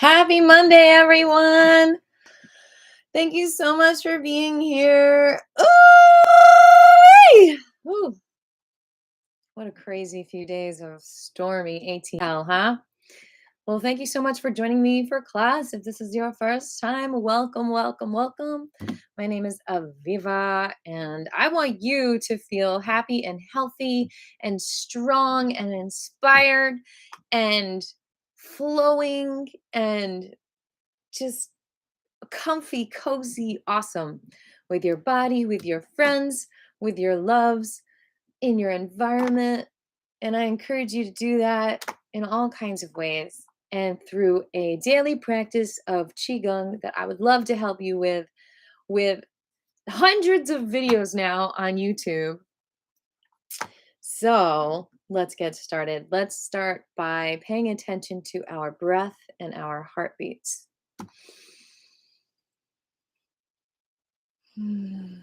Happy Monday, everyone. Thank you so much for being here. Ooh, ooh, what a crazy few days of stormy ATL, huh? Well, thank you so much for joining me for class. If this is your first time, welcome, welcome, welcome. My name is Aviva, and I want you to feel happy and healthy and strong and inspired and flowing and just comfy, cozy, awesome with your body, with your friends, with your loves, in your environment. And I encourage you to do that in all kinds of ways and through a daily practice of Qigong that I would love to help you with hundreds of videos now on YouTube. So let's get started. Let's start by paying attention to our breath and our heartbeats. Hmm.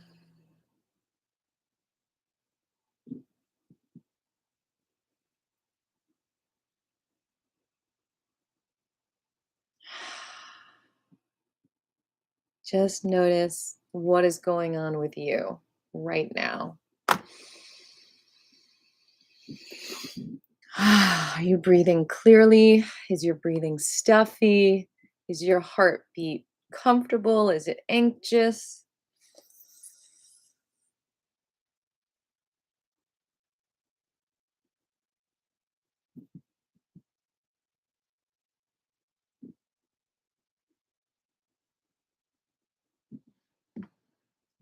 Just notice what is going on with you right now. Are you breathing clearly? Is your breathing stuffy? Is your heartbeat comfortable? Is it anxious?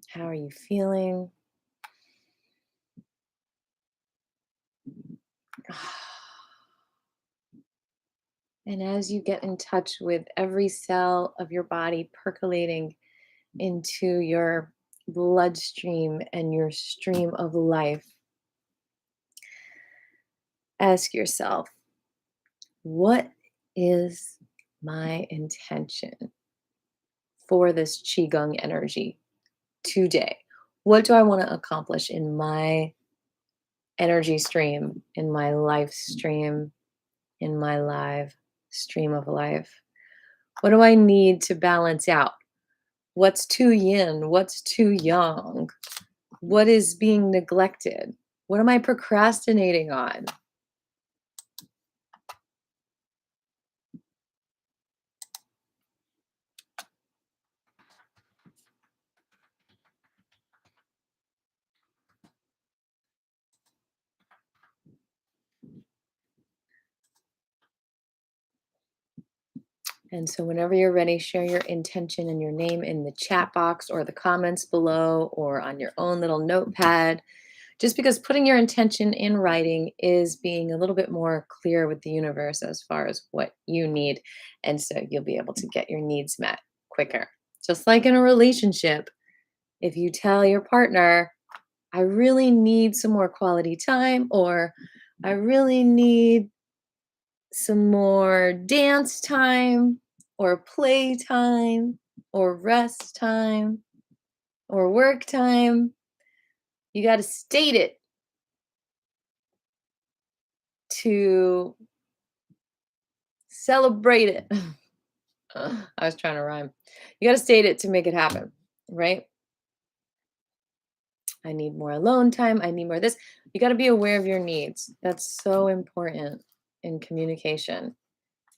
How are you feeling? And as you get in touch with every cell of your body percolating into your bloodstream and your stream of life, ask yourself, what is my intention for this Qigong energy today? What do I want to accomplish in my energy stream, in my life stream, in my live stream of life? What do I need to balance out? What's too yin? What's too yang? What is being neglected? What am I procrastinating on? And so, whenever you're ready, share your intention and your name in the chat box or the comments below or on your own little notepad. Just because putting your intention in writing is being a little bit more clear with the universe as far as what you need. And so, you'll be able to get your needs met quicker. Just like in a relationship, if you tell your partner, I really need some more quality time, or I really need some more dance time or play time or rest time or work time. You got to state it to celebrate it. I was trying to rhyme. You got to state it to make it happen, right? I need more alone time. I need more of this. You got to be aware of your needs. That's so important in communication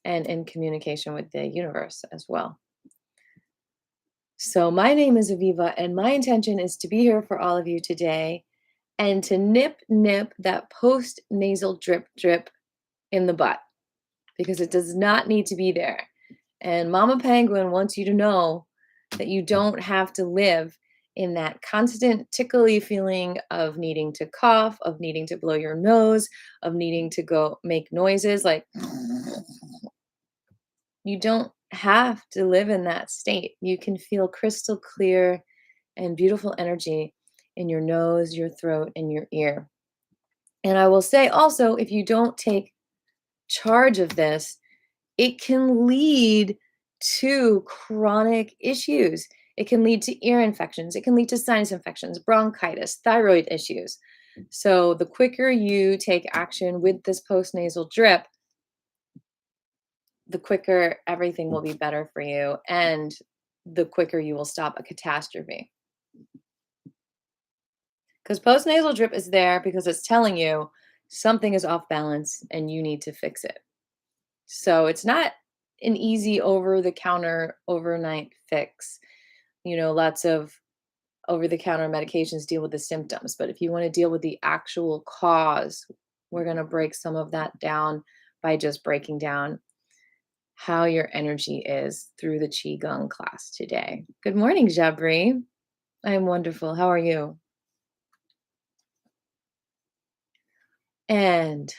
and in communication with the universe as well. So, my name is Aviva, and my intention is to be here for all of you today and to nip that post nasal drip in the butt because it does not need to be there. And Mama Penguin wants you to know that you don't have to live in that constant tickly feeling of needing to cough, of needing to blow your nose, of needing to go make noises like you don't have to live in that state. You can feel crystal clear and beautiful energy in your nose, your throat, and your ear. And I will say also, if you don't take charge of this, it can lead to chronic issues. It can lead to ear infections. It can lead to sinus infections, bronchitis, thyroid issues. So the quicker you take action with this postnasal drip, the quicker everything will be better for you and the quicker you will stop a catastrophe. Because post nasal drip is there because it's telling you something is off balance and you need to fix it. So it's not an easy over the counter overnight fix. Lots of over the counter medications deal with the symptoms. But if you want to deal with the actual cause, we're going to break some of that down by just breaking down how your energy is through the Qigong class today. Good morning, Jabri. I'm wonderful. How are you? And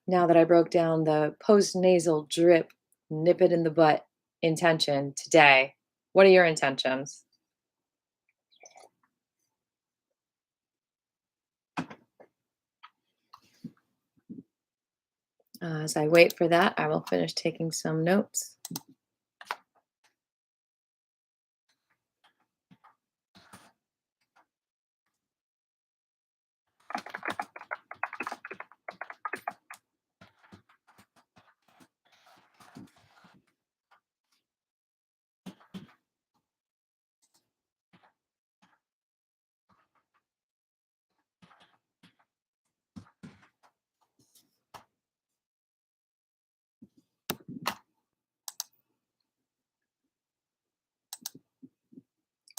now that I broke down the post nasal drip, nip it in the butt intention today, what are your intentions? As I wait for that, I will finish taking some notes.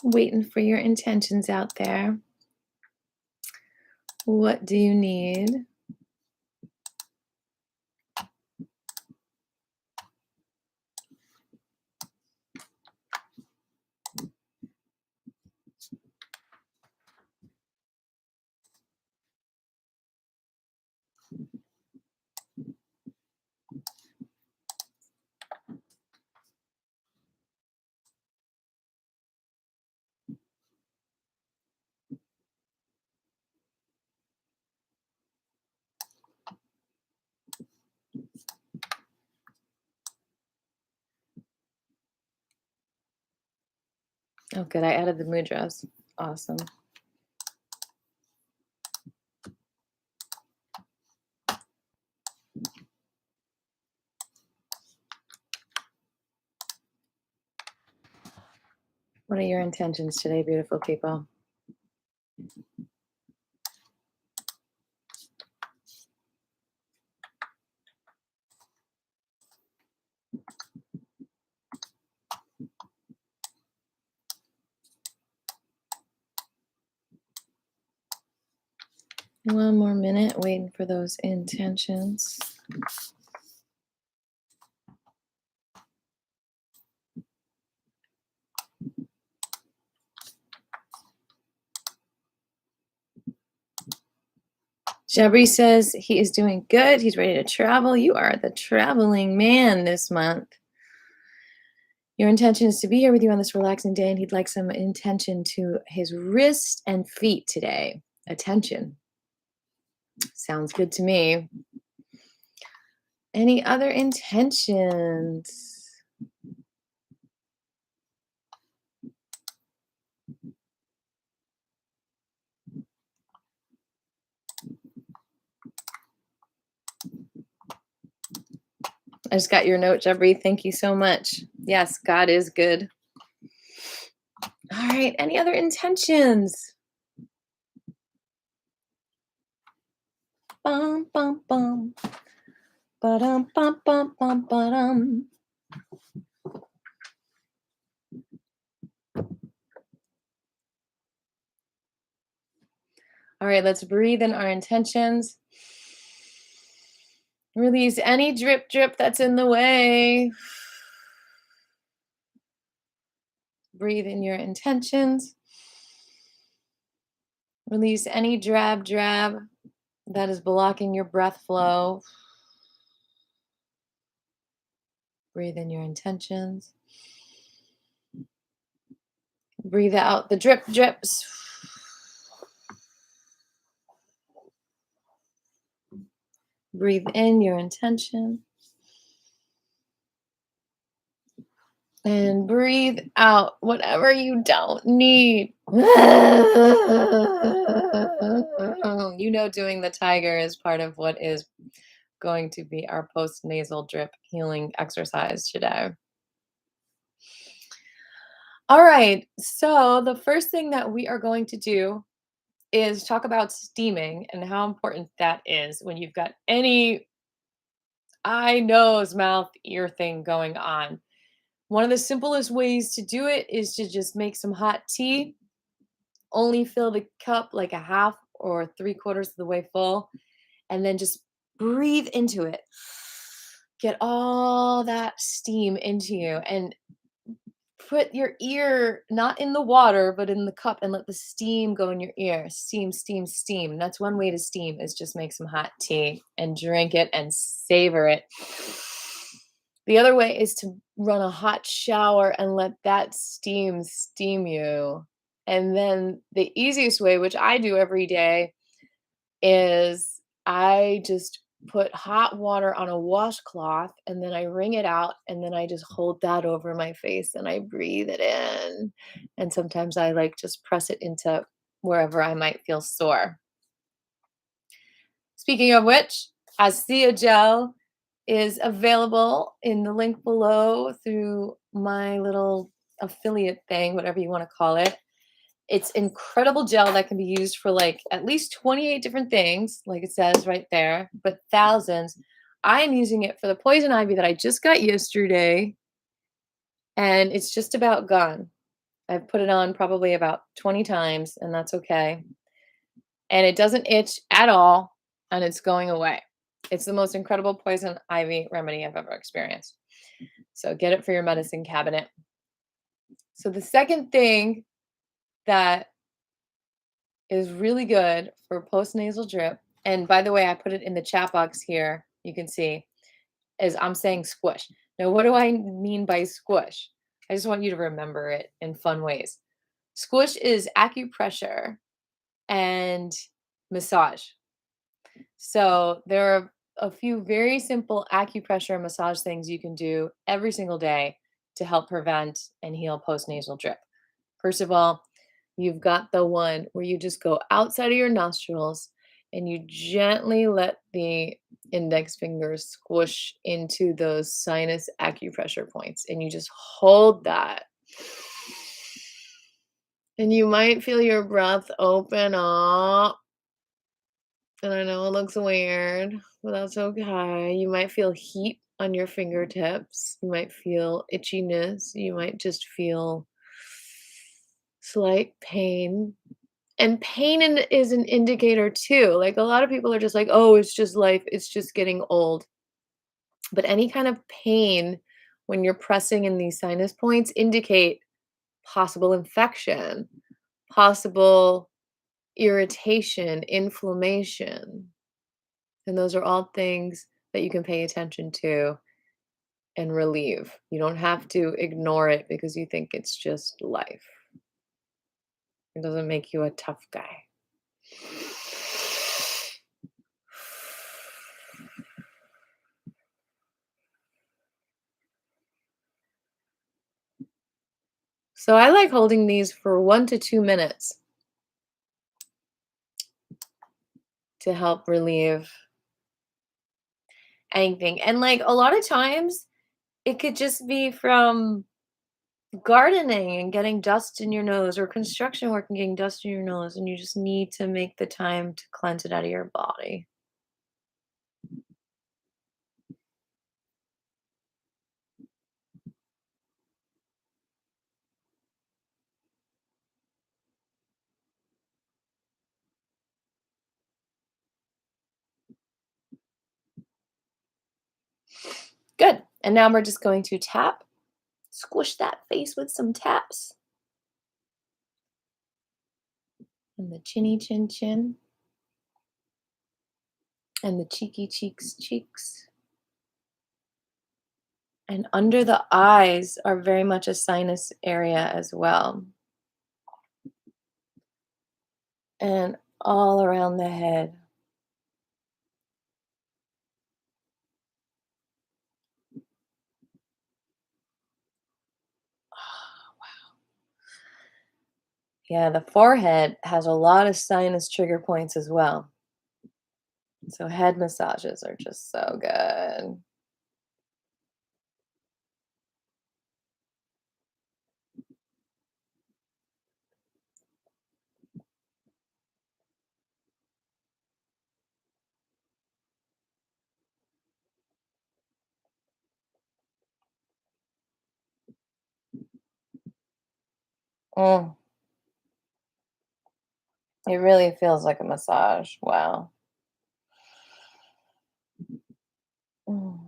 Waiting for your intentions out there. What do you need? Oh, good. I added the mudras. Awesome. What are your intentions today, beautiful people? One more minute waiting for those intentions. Jabri says he is doing good. He's ready to travel. You are the traveling man this month. Your intention is to be here with you on this relaxing day, and he'd like some intention to his wrist and feet today. Attention. Sounds good to me. Any other intentions? I just got your note, Jabri. Thank you so much. Yes, God is good. All right. Any other intentions? Bum, bum, bum. Ba-dum, bum, bum, bum, ba-dum. All right, let's breathe in our intentions. Release any drip that's in the way. Breathe in your intentions. Release any drab that is blocking your breath flow. Breathe in your intentions. Breathe out the drips. Breathe in your intention. And breathe out whatever you don't need. Doing the tiger is part of what is going to be our post nasal drip healing exercise today. All right. So, the first thing that we are going to do is talk about steaming and how important that is when you've got any eye, nose, mouth, ear thing going on. One of the simplest ways to do it is to just make some hot tea, only fill the cup like a half or three-quarters of the way full, and then just breathe into it. Get all that steam into you and put your ear not in the water, but in the cup and let the steam go in your ear. Steam, steam, steam. And that's one way to steam is just make some hot tea and drink it and savor it. The other way is to run a hot shower and let that steam you. And then the easiest way, which I do every day, is I just put hot water on a washcloth and then I wring it out and then I just hold that over my face and I breathe it in. And sometimes I like just press it into wherever I might feel sore. Speaking of which, Ascia Gel is available in the link below through my little affiliate thing, whatever you want to call it. It's incredible gel that can be used for like at least 28 different things, like it says right there, but thousands. I am using it for the poison ivy that I just got yesterday, and it's just about gone. I've put it on probably about 20 times, and that's okay. And it doesn't itch at all, and it's going away. It's the most incredible poison ivy remedy I've ever experienced. So get it for your medicine cabinet. So the second thing that is really good for postnasal drip. And by the way, I put it in the chat box here. You can see is I'm saying squish. Now, what do I mean by squish? I just want you to remember it in fun ways. Squish is acupressure and massage. So there are a few very simple acupressure and massage things you can do every single day to help prevent and heal postnasal drip. First of all, you've got the one where you just go outside of your nostrils and you gently let the index fingers squish into those sinus acupressure points and you just hold that. And you might feel your breath open up. And I know it looks weird, but that's okay. You might feel heat on your fingertips. You might feel itchiness. You might just feel slight pain. And is an indicator too. Like a lot of people are just like, oh, it's just life, it's just getting old. But any kind of pain when you're pressing in these sinus points indicate possible infection, possible irritation, inflammation. And those are all things that you can pay attention to and relieve. You don't have to ignore it because you think it's just life. It doesn't make you a tough guy. So I like holding these for 1 to 2 minutes to help relieve anything. And like a lot of times it could just be from gardening and getting dust in your nose or construction work and getting dust in your nose and you just need to make the time to cleanse it out of your body. Good. And now we're just going to tap, squish that face with some taps. And the chinny chin chin. And the cheeky cheeks cheeks. And under the eyes are very much a sinus area as well. And all around the head. Yeah, the forehead has a lot of sinus trigger points as well. So head massages are just so good. Mm, it really feels like a massage. Wow. Mm.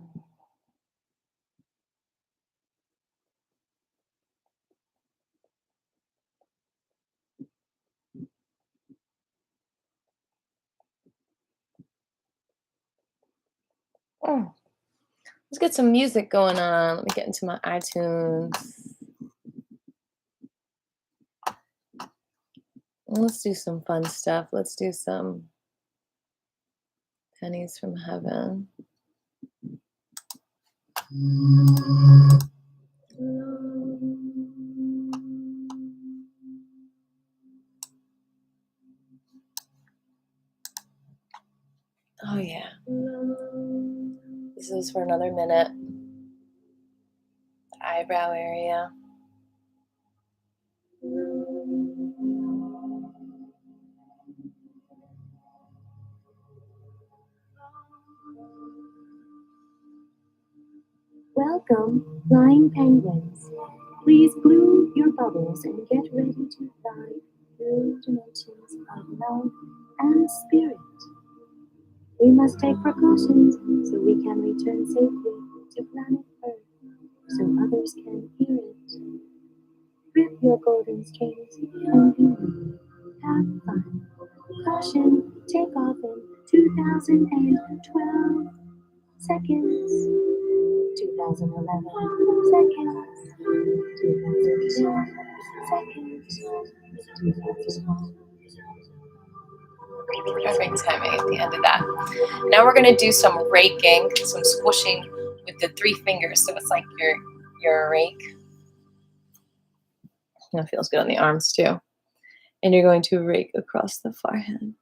Mm. Let's get some music going on. Let me get into my iTunes. Let's do some fun stuff. Let's do some pennies from heaven. Oh, yeah. This is for another minute. The eyebrow area. Welcome, flying penguins. Please glue your bubbles and get ready to fly through dimensions of love and spirit. We must take precautions so we can return safely to planet Earth so others can hear it. Rip your golden strings and be free. Have fun. Caution, take off in 2012 seconds. 2011 seconds. 2012 seconds. 2012. Perfect timing at the end of that. Now we're going to do some raking, some squishing with the 3 fingers. So it's like your rake. That feels good on the arms too. And you're going to rake across the forehead.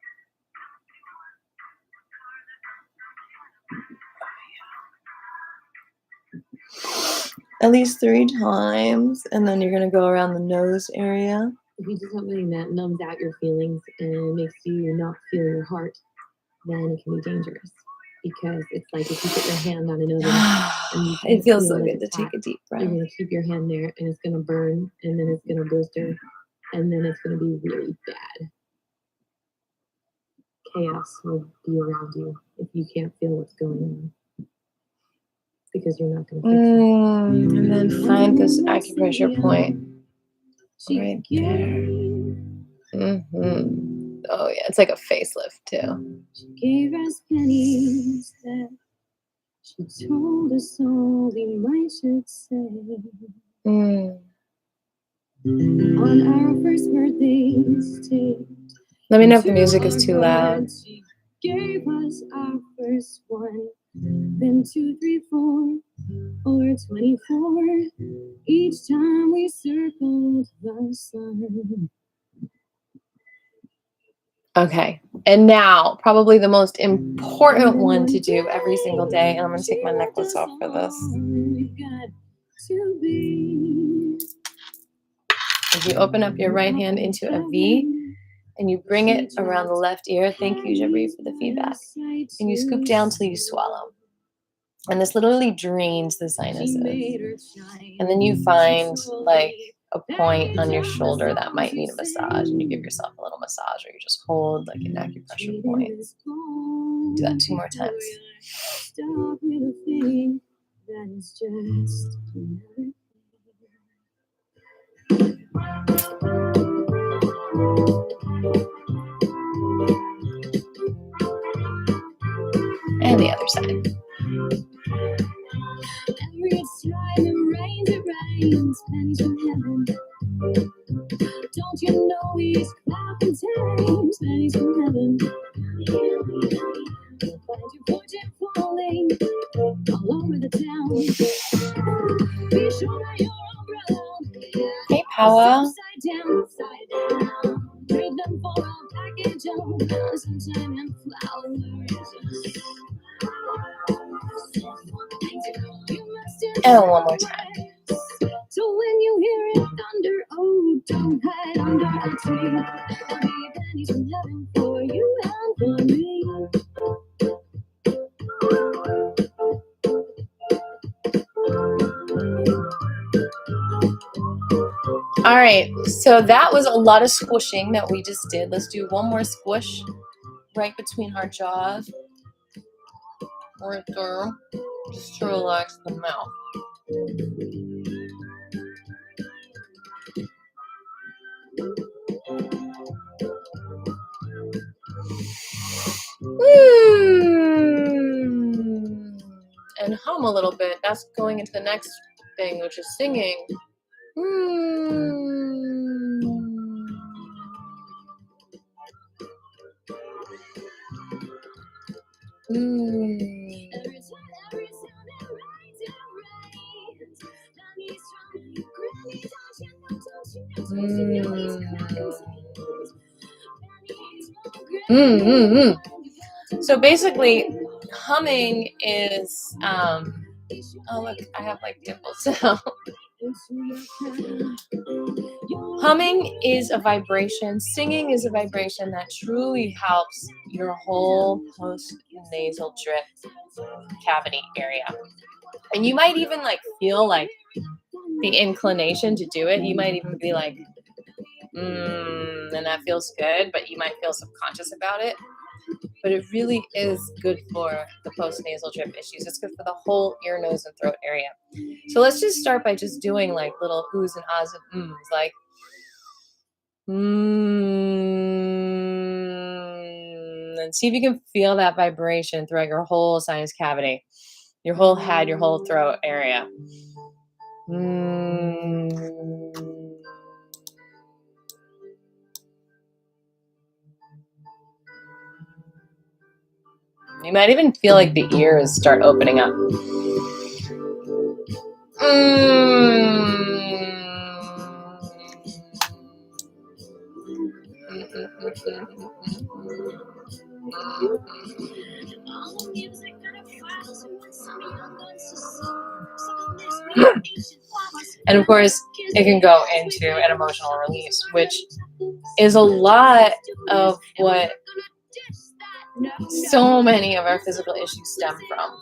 At least 3 times. And then you're going to go around the nose area. If you do something that numbs out your feelings and makes you not feel your heart, then it can be dangerous. Because it's like if you put your hand on another and you It feels so feel good to it's take hot, a deep breath. you're going to keep your hand there and it's going to burn and then it's going to blister and then it's going to be really bad. Chaos will be around you if you can't feel what's going on. Because you're not going to fix it. And then find this acupressure point right there. Oh yeah, it's like a facelift too. She gave us pennies that she told us all we might should say. On our first birthdays, let me know if the music is too loud. She gave us our first one, then 2, 3, 4, or 24. Each time we circled the sun. Okay, and now probably the most important one to do every single day, and I'm going to take my necklace off for this. If you open up your right hand into a V and you bring it around the left ear, thank you, Jabri, for the feedback, and you scoop down till you swallow. And this literally drains the sinuses. And then you find like a point on your shoulder that might need a massage, and you give yourself a little massage, or you just hold like an acupressure point. Do that 2 more times. And the other side. Every time it rains, pennies from heaven. Don't you know he's clapping times, pennies from heaven. You'll find your fortune falling all over the town. Be sure that you're umbrella. Hey, Paula. Upside down, upside down. Trade them for a package And one more time. So when you hear it thunder, oh, don't hide under a tree. Believe that he's in heaven for you and for me. All right, so that was a lot of squishing that we just did. Let's do one more squish right between our jaws. Right there, just to relax the mouth. And hum a little bit. That's going into the next thing, which is singing. So basically, humming is, oh look, I have like dimples now. Humming is a vibration. Singing is a vibration that truly helps your whole post nasal drip cavity area. And you might even like feel like the inclination to do it. You might even be like, and that feels good, but you might feel subconscious about it. But it really is good for the post-nasal drip issues. It's good for the whole ear, nose, and throat area. So let's just start by just doing like little oohs and ahs and ums, like and see if you can feel that vibration throughout your whole sinus cavity, your whole head, your whole throat area. You might even feel like the ears start opening up. And of course, it can go into an emotional release, which is a lot of what so many of our physical issues stem from.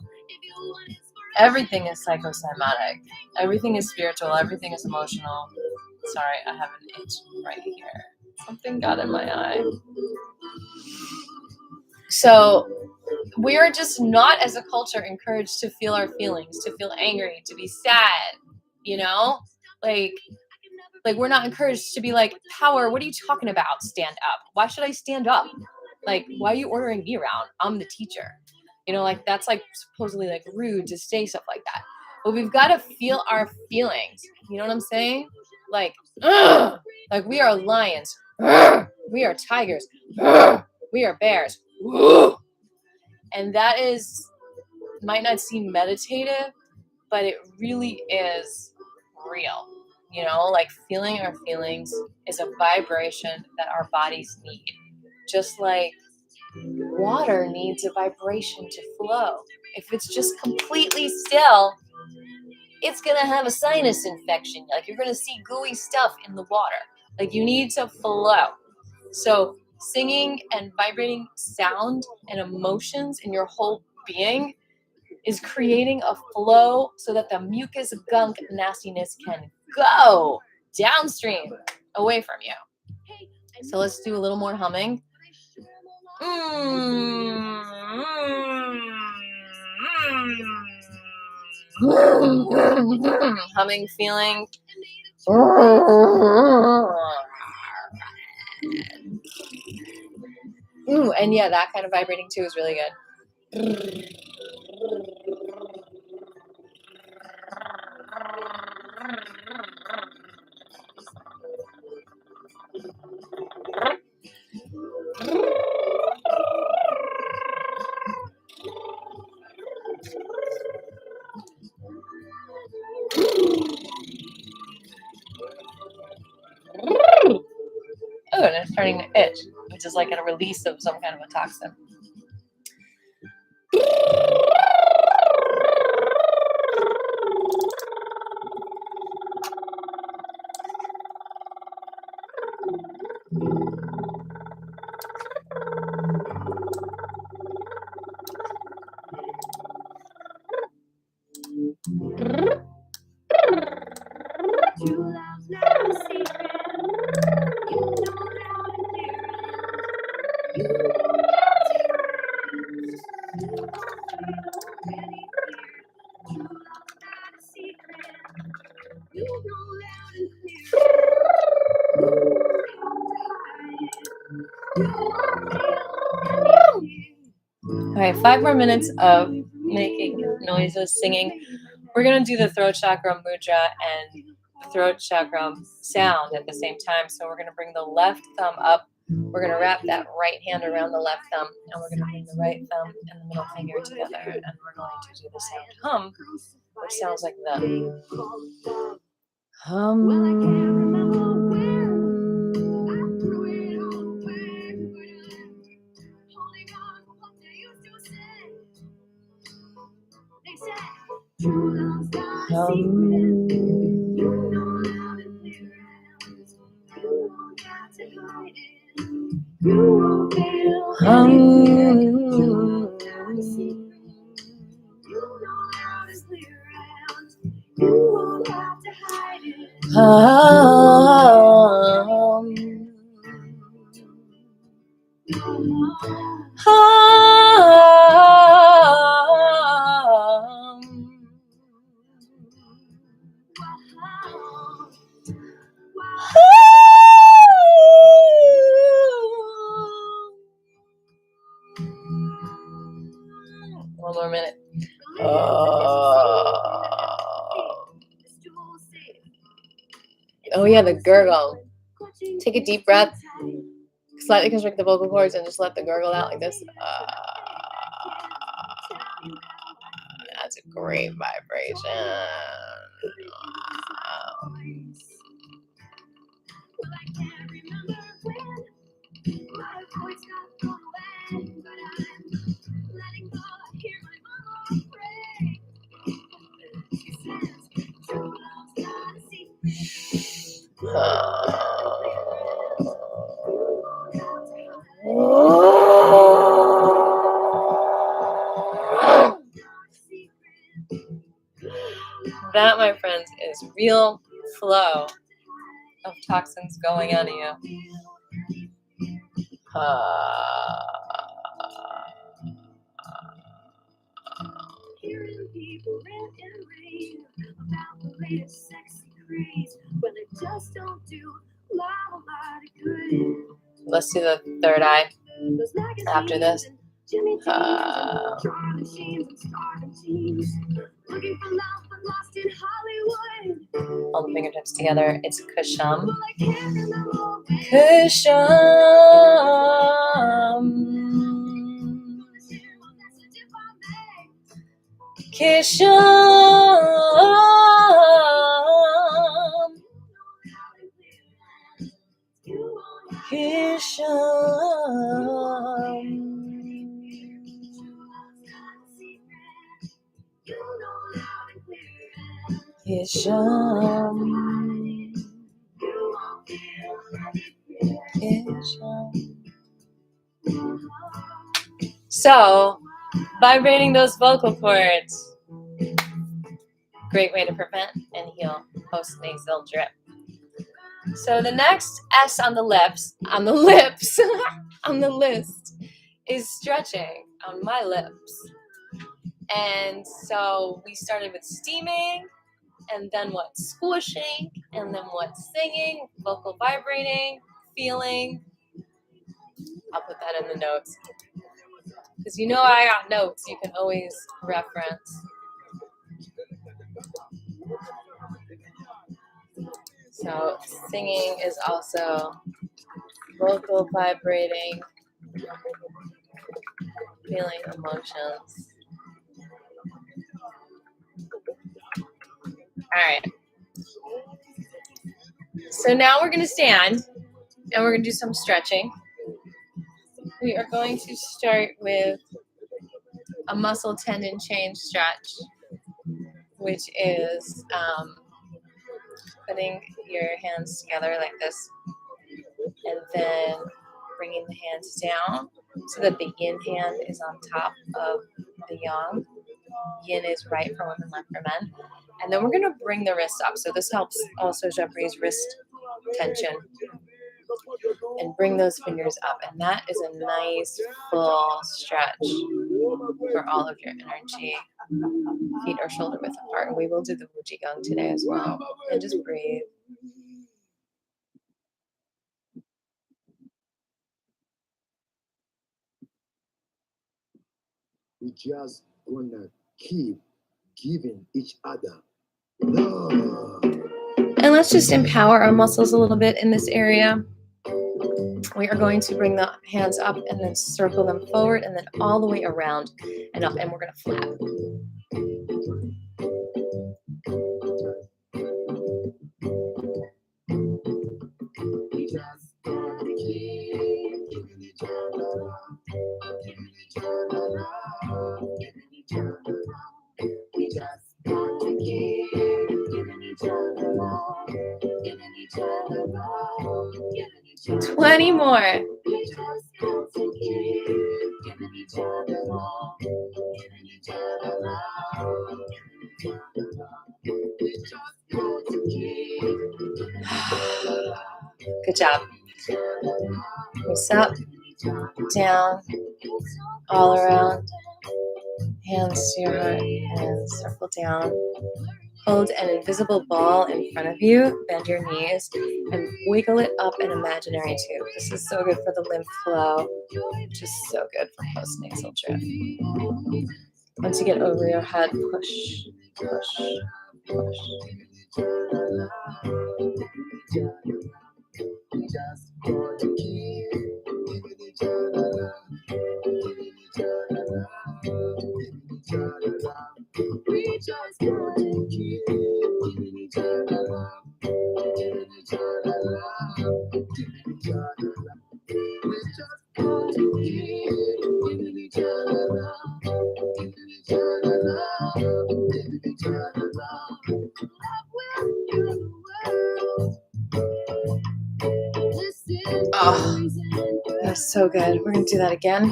Everything is psychosomatic. Everything is spiritual. Everything is emotional. Sorry, I have an itch right here. Something got in my eye. So we are just not, as a culture, encouraged to feel our feelings, to feel angry, to be sad, you know? Like we're not encouraged to be like, Power, what are you talking about? Stand up. Why should I stand up? Like, why are you ordering me around? I'm the teacher. You know, like that's like supposedly like rude to say stuff like that. But we've got to feel our feelings. You know what I'm saying? Like, ugh! Like we are lions. Ugh! We are tigers. Ugh! We are bears. Ugh! And that might not seem meditative, but it really is real. You know, like feeling our feelings is a vibration that our bodies need. Just like water needs a vibration to flow. If it's just completely still, it's going to have a sinus infection. Like you're going to see gooey stuff in the water. Like you need to flow. So singing and vibrating sound and emotions in your whole being is creating a flow so that the mucus, gunk, nastiness can go downstream away from you. So let's do a little more humming. Humming, feeling. Ooh, and yeah, that kind of vibrating too is really good. Oh, and it's starting to itch. It's just like a release of some kind of a toxin. All right, 5 more minutes of making noises, singing. We're going to do the throat chakra mudra and the throat chakra sound at the same time. So we're going to bring the left thumb up. We're going to wrap that right hand around the left thumb, and we're going to bring the right thumb and the middle finger together, and we're going to do the sound hum, which sounds like the hum. One more minute. Oh yeah, the gurgle. Take a deep breath. Slightly constrict the vocal cords and just let the gurgle out like this. That's a great vibration. That, my friends, is real flow of toxins going out of you. Hearing people rant and rave about the latest sexy craze, when they just don't do a lot of good. Let's do the third eye after this. All the fingertips together. It's Kushum. Kushum. Kisham, Kisham, Kisham, Kisham. So, vibrating those vocal cords. Great way to prevent and heal post nasal drip. So the next S on the lips, on the list is stretching on my lips. And so we started with steaming, and then what? Squooshing, and then what? Singing, vocal vibrating, feeling. I'll put that in the notes. Because you know I got notes you can always reference. So singing is also vocal vibrating, feeling emotions. All right. So now we're going to stand and we're going to do some stretching. We are going to start with a muscle tendon change stretch, which is putting your hands together like this, and then bringing the hands down so that the yin hand is on top of the yang. Yin is right for women, left for men. And then we're going to bring the wrists up. So this helps also Jeffrey's wrist tension. And bring those fingers up. And that is a nice full stretch for all of your energy. Feet are shoulder width apart. And we will do the Qigong today as well. And just breathe. We just gonna keep giving each other love. And let's just empower our muscles a little bit in this area. We are going to bring the hands up and then circle them forward and then all the way around and up, and we're going to flap. We just gotta keep giving each other love, giving each other love, giving each other love. We just gotta keep giving each other love, giving each other love, giving each other love. 20 more. We just got to keep giving each other love, giving each other love, giving each other love. We just got to keep giving each other love. Good job. Wrist up, down, all around. Hands to your heart and circle down. Hold an invisible ball in front of you. Bend your knees and wiggle it up an imaginary tube. This is so good for the lymph flow, which is so good for post nasal drip. Once you get over your head, push, push, push. We just want to keep giving each other love, giving each other love, giving each other love. We just want to keep giving each other love, giving each other love, giving each other love. We just want to keep giving each other love, giving each other love, giving each other love. Love will heal the world. Oh, that's so good. We're going to do that again.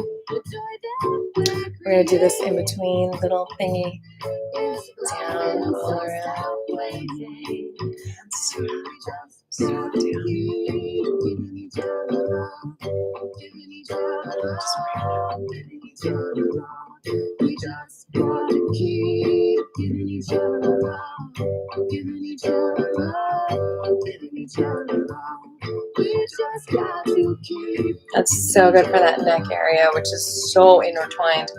We're going to do this in between little thingy. Down, all around. Down, we just gotta keep giving each other love, giving each other love, giving each other love. We just got to keep. That's so good for that neck area, which is so intertwined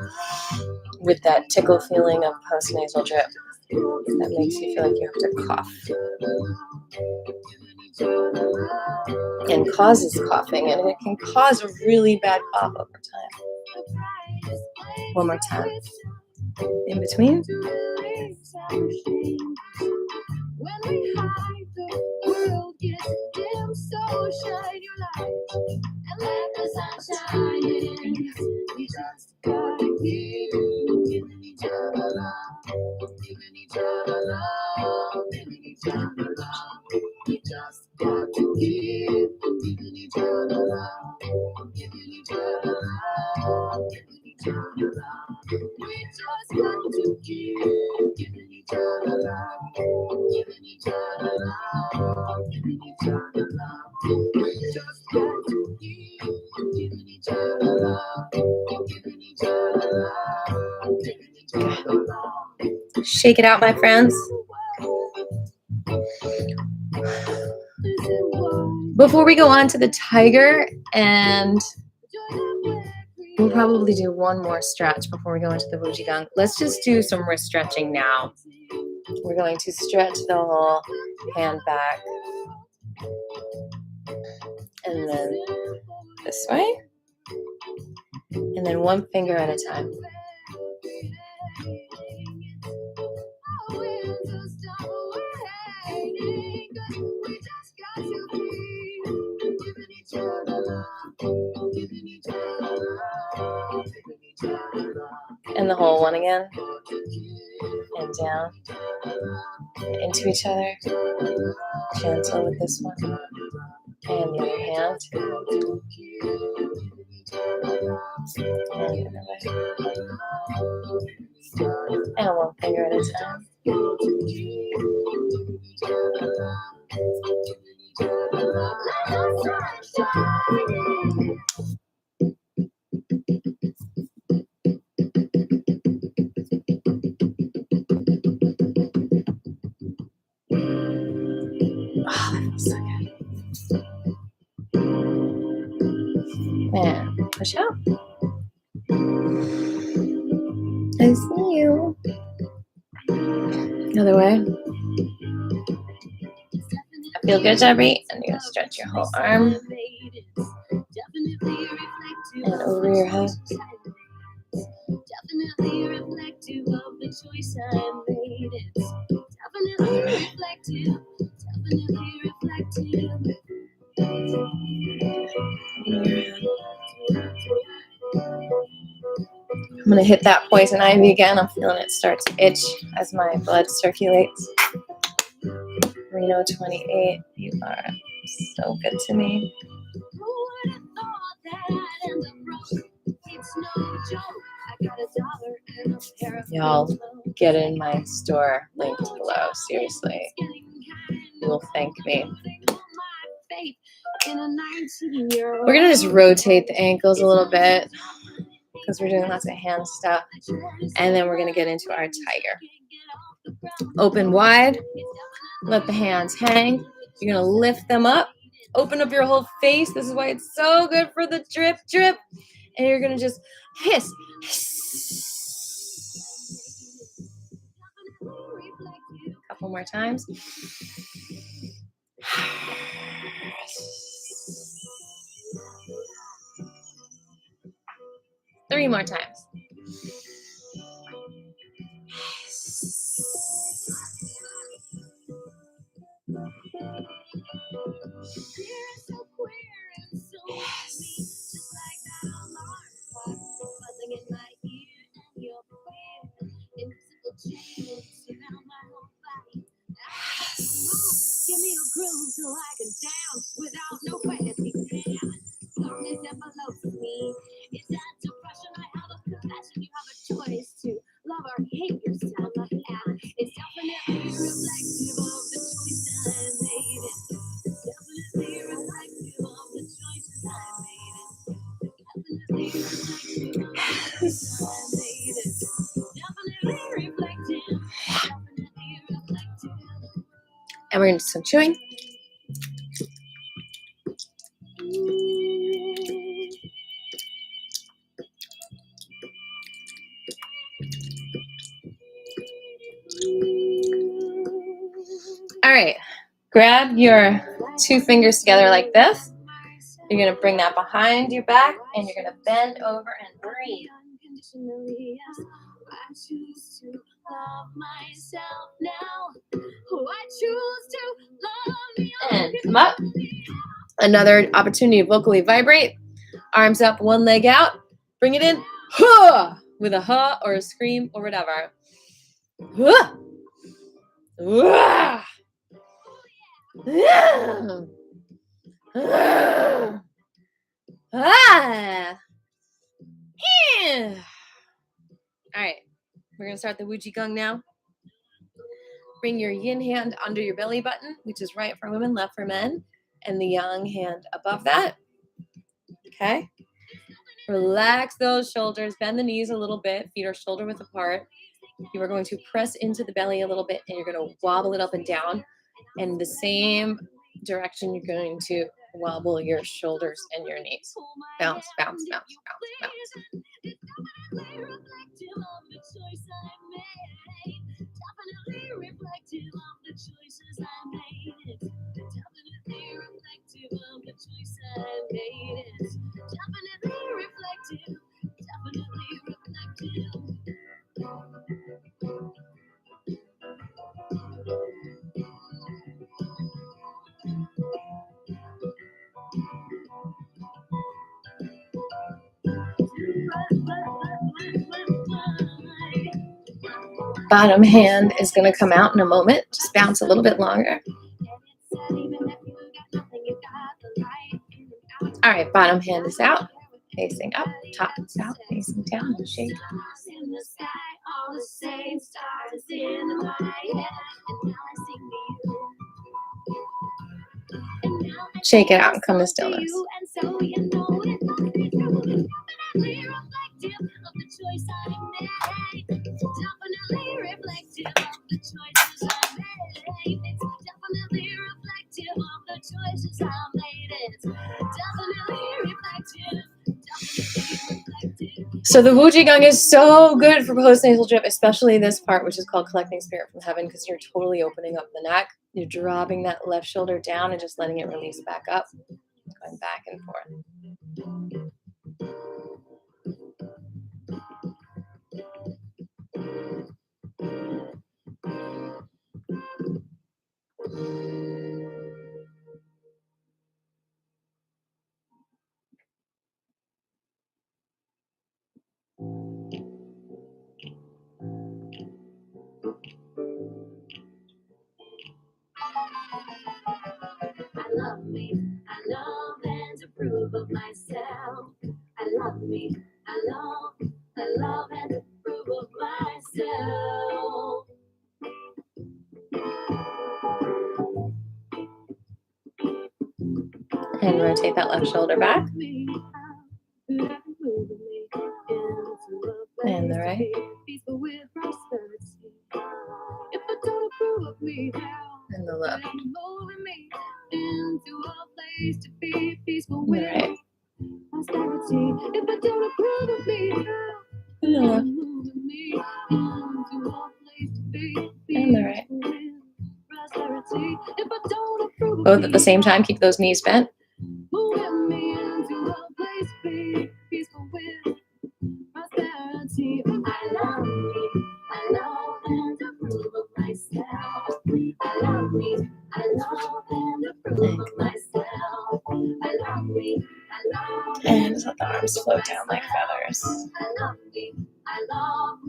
with that tickle feeling of post nasal drip. That makes you feel like you have to cough. And causes coughing, and it can cause a really bad cough over time. One more time. In between. When we hide, the world gets dim, so shine your light and let the sun shine in. We just gotta keep giving each other love, giving each other love, giving each other love. We just got to keep giving each other love, giving each other love, giving each other love. We just got to keep giving each other love, giving each other love, giving each other love. We just got to keep giving each other love, giving each other love, giving each other love. Shake it out, my friends. Before we go on to the tiger, and we'll probably do one more stretch before we go into the Qigong. Let's just do some wrist stretching now. We're going to stretch the whole hand back. And then this way. And then one finger at a time. in and down into each other. Gentle with this one. And the other hand. And the other way. And one finger at a time. Oh, that feels so good. And push out. I see you. Other way. I feel good, Debbie. And you're going to stretch your whole arm. And over your head. Definitely reflective of the choice I made. It's definitely reflective. Definitely reflective. I'm going to hit that poison ivy again. I'm feeling it start to itch as my blood circulates. Reno 28, you are so good to me. Y'all, get in my store linked below. Seriously, you will thank me. We're gonna just rotate the ankles a little bit because we're doing lots of hand stuff, and then we're gonna get into our tiger. Open wide, let the hands hang. You're gonna lift them up, open up your whole face. This is why it's so good for the drip. And you're gonna just hiss. Couple more times. 3 more times. Give me a groove so I can dance without no fancy pants. Darkness envelopes me. It's that depression I have a confession. You have a choice to love or hate yourself. And it's definitely reflective of the choice I made. It's definitely reflective of the choices I made. Definitely reflective of the choices I made. Definitely reflective. Definitely reflective. And we're going to do some chewing. All right. Grab your 2 fingers together like this. You're going to bring that behind your back, and you're going to bend over and breathe. I choose to love myself now. I choose to love me. And come up. Another opportunity to vocally vibrate. Arms up, one leg out. Bring it in. Huh! With a huh or a scream or whatever. Huh! Wah! Ah! Ah! Ah! Yeah. All right, we're going to start the Qigong now. Bring your yin hand under your belly button, which is right for women, left for men, and the yang hand above that. Okay? Relax those shoulders, bend the knees a little bit, feet are shoulder width apart. You are going to press into the belly a little bit, and you're going to wobble it up and down. And the same direction, you're going to wobble your shoulders and your knees. Bounce, bounce, bounce, bounce, bounce. Definitely reflective of the choice I made. Definitely reflective of the choices I made. Definitely reflective of the choice I made. Definitely reflective. Definitely reflective. Bottom hand is going to come out in a moment. Just bounce a little bit longer. All right, bottom hand is out, facing up, top is out, facing down, and shake. Shake it out and come to stillness. So the Wu Qigong is so good for post nasal drip, especially this part, which is called collecting spirit from heaven, because you're totally opening up the neck. You're dropping that left shoulder down and just letting it release back up, going back and forth. I love me, I love and approve of myself. I love me, I love and approve of myself. And rotate that left shoulder back. And the right. And the left. And the right. And the left. And the right. Both at the same time, keep those knees bent. I love me, I love and approve of myself. I love me, I love and approve of myself. I love me, I love and let the arms float down like feathers. I love me, I love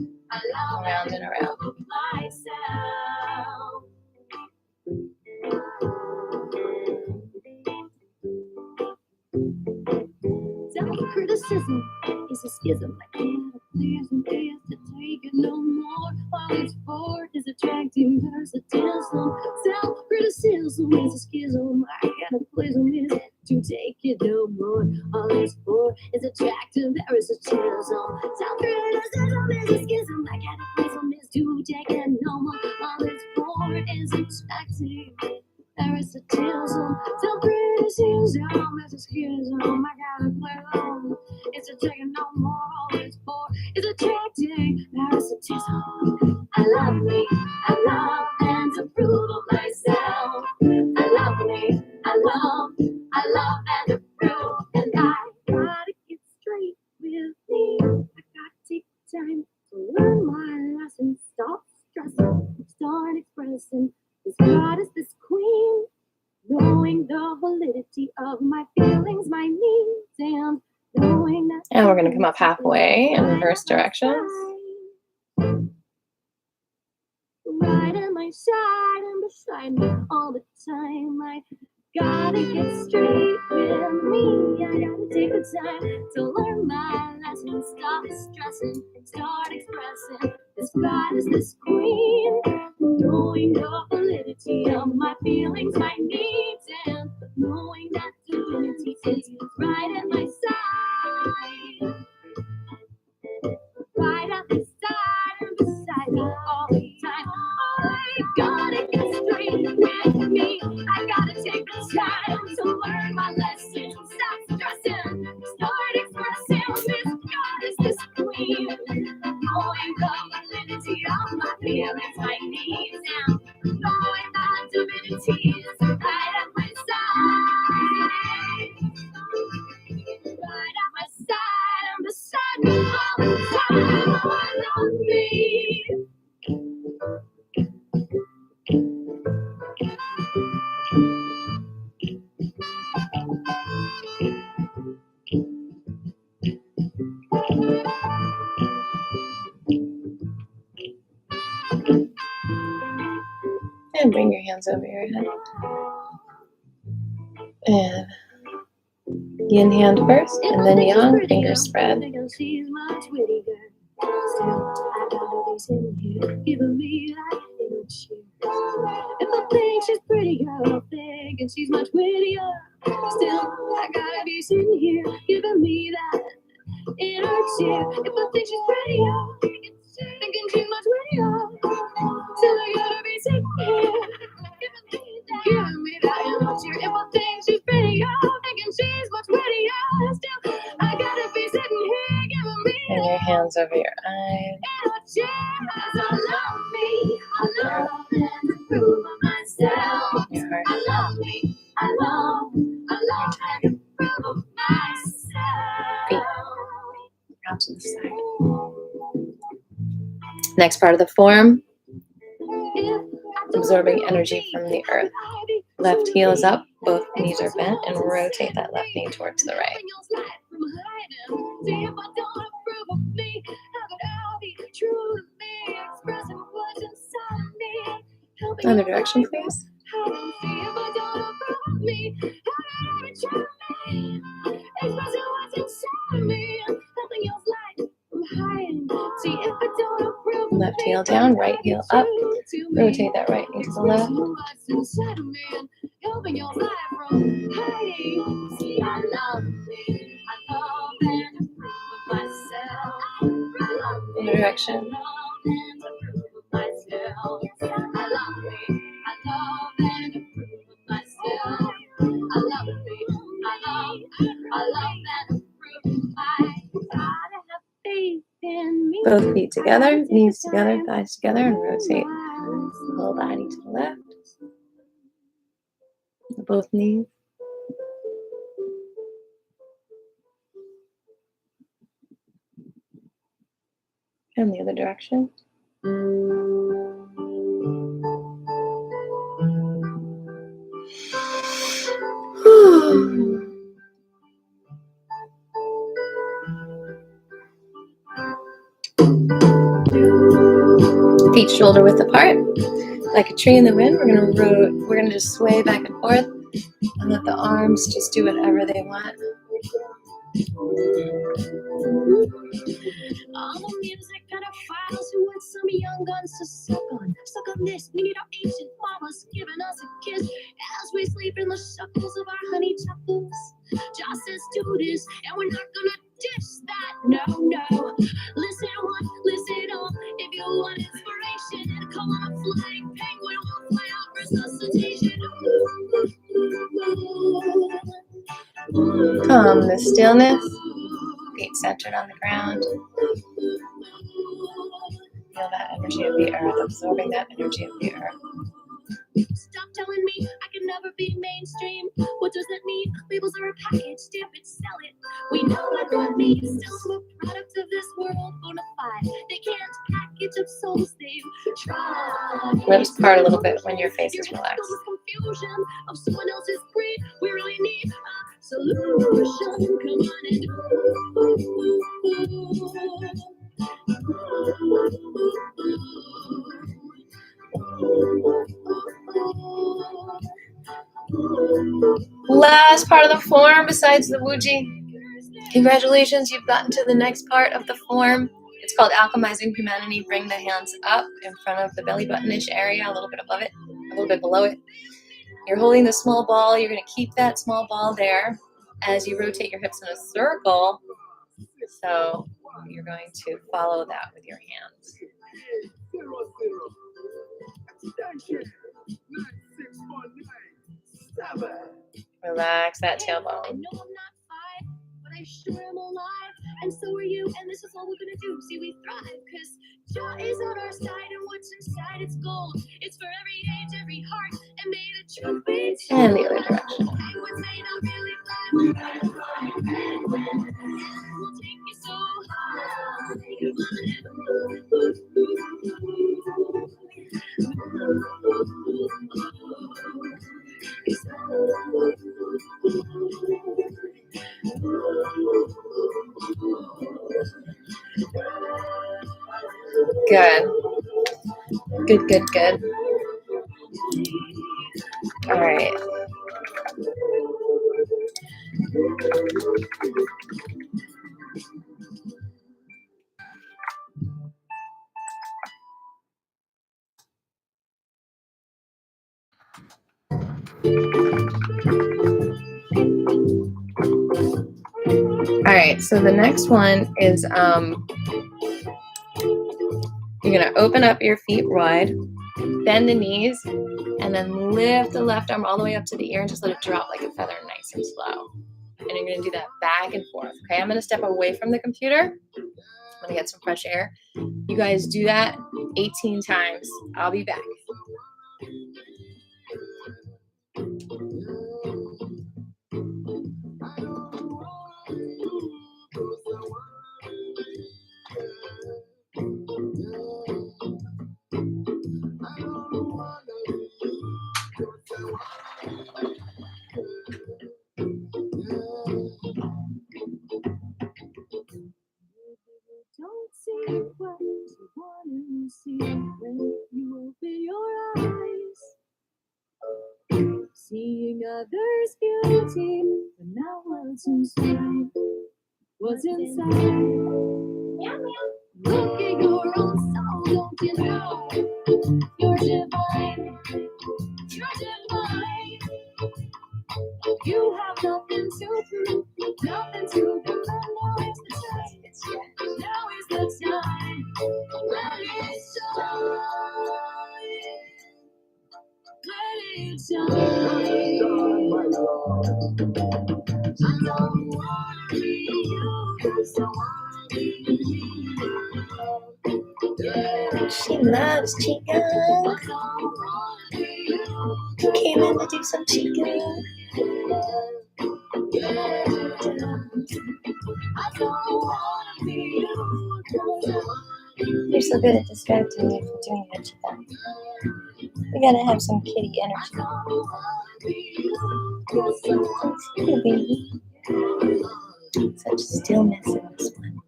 around and around myself. Self-criticism is a schism. I can't please and please to take it no more. All it's for is attracting parasitism. Self-criticism is a schism. I can't please and please to take it no more. All it's for is attracting parasitism. Self-criticism is a schism. I can't please and please to take it no more. All it's for is attracting parasitism. Self-criticism is a schism. I gotta play along. It's a taking no more. All it's for is attracting parasitism. I love me, I love and approve of myself. I love me, I love and approve. And I gotta get straight with me. I gotta take time to learn my lesson. Stop stressing, start expressing. This goddess, this queen, knowing the validity of my feelings, my needs, and knowing that. And we're going to come up halfway in reverse directions. Right at my side and beside me all the time. I gotta get straight with me. I gotta take the time to learn my lesson. Stop stressing, start expressing. This goddess, this queen, knowing the validity of my feelings, my needs, and knowing that divinity is right at my side. Right at my side and beside me all the time. I gotta get straight with me. I gotta take the time to learn my lesson. Stop stressing, start expressing. This goddess, this queen, knowing the validity of my feelings, my needs, and knowing that divinity is right at my side. Right at my side and beside me all the time. Oh, I love me. And bring your hands over your head. And yin hand first, and then yang, fingers spread. If I think she's pretty, girl, thinking she's much wittier. Still, I gotta be sitting here, giving me that in her chair. If I think she's prettier, thinking she's much wittier. Still, I gotta be sitting here, giving me that in her chair. If I think she's prettier, thinking she's much wittier. Still, I gotta be sitting here, giving me And your hands over your eyes. in her chair. I love me, I love and approve of myself. Your heart. I love me, I love and approve of myself. Feet. Out to the side. Next part of the form, absorbing energy from the earth. Left heel is up, both knees are bent, and rotate that left knee towards the right. Other direction, please. Left heel down, right heel up. Rotate that right knee to the left. Other direction. Both feet together, knees together, thighs together, and rotate the whole body to the left. Both knees. And the other direction. Feet shoulder width apart, like a tree in the wind. We're gonna just sway back and forth, and let the arms just do whatever they want. All the music kind of files who want some young guns to suck on. Suck on this, we need our ancient mamas giving us a kiss as we sleep in the shuckles of our honey chuckles. Just says do this, and we're not gonna ditch that. No, no. Listen on, listen on. If you want inspiration, and come on a flying penguin, we'll fly out resuscitation. Calm the stillness. Feet centered on the ground. Feel that energy of the earth, absorbing that energy of the earth. Stop telling me I can never be mainstream. What does that mean? Labels are a package, stamp it, sell it. We know what that means. Still, I'm a product of this world, bona fide. They can't package up souls, they've tried. Lips part a little bit when your face is relaxed. Confusion of someone else's greed. We really need a solution. Come on Last part of the form besides the Wuji. Congratulations, you've gotten to the next part of the form. It's called Alchemizing Humanity. Bring the hands up in front of the belly button-ish area, a little bit above it, a little bit below it. You're holding the small ball. You're going to keep that small ball there as you rotate your hips in a circle. So you're going to follow that with your hands. Relax that tailbone. I know I'm not five, but I sure am alive. And so are you, and this is all we're gonna do. See, we thrive, cause Jah is on our side, and what's inside, it's gold. It's for every age, every heart, and may the truth be told. And the other direction. Penguins may not really fly, we'll take you so high. Good. Good, good, good. All right. All right, so the next one is you're gonna open up your feet wide, bend the knees, and then lift the left arm all the way up to the ear and just let it drop like a feather, nice and slow. And you're gonna do that back and forth. Okay, I'm gonna step away from the computer. I'm gonna get some fresh air. You guys do that 18 times. I'll be back. Don't see what you want to see when you open your eyes. Seeing others' beauty, but not what's inside. What's inside? Look at your own soul, don't you know? You're divine. You're divine. You have nothing to prove, nothing to prove. Now is the time. Now is the time. Let it shine. Let it shine. My Lord. I don't wanna be you, 'cause I wanna be you. Yeah. She loves Qigong. I don't wanna be you. Came in to do some Qigong. Yeah. I don't wanna be you, 'cause I wanna You're so good at distracting me from doing your Qigong. We gotta have some kitty energy. be you, 'cause I wanna Here, baby. Such stillness in this one.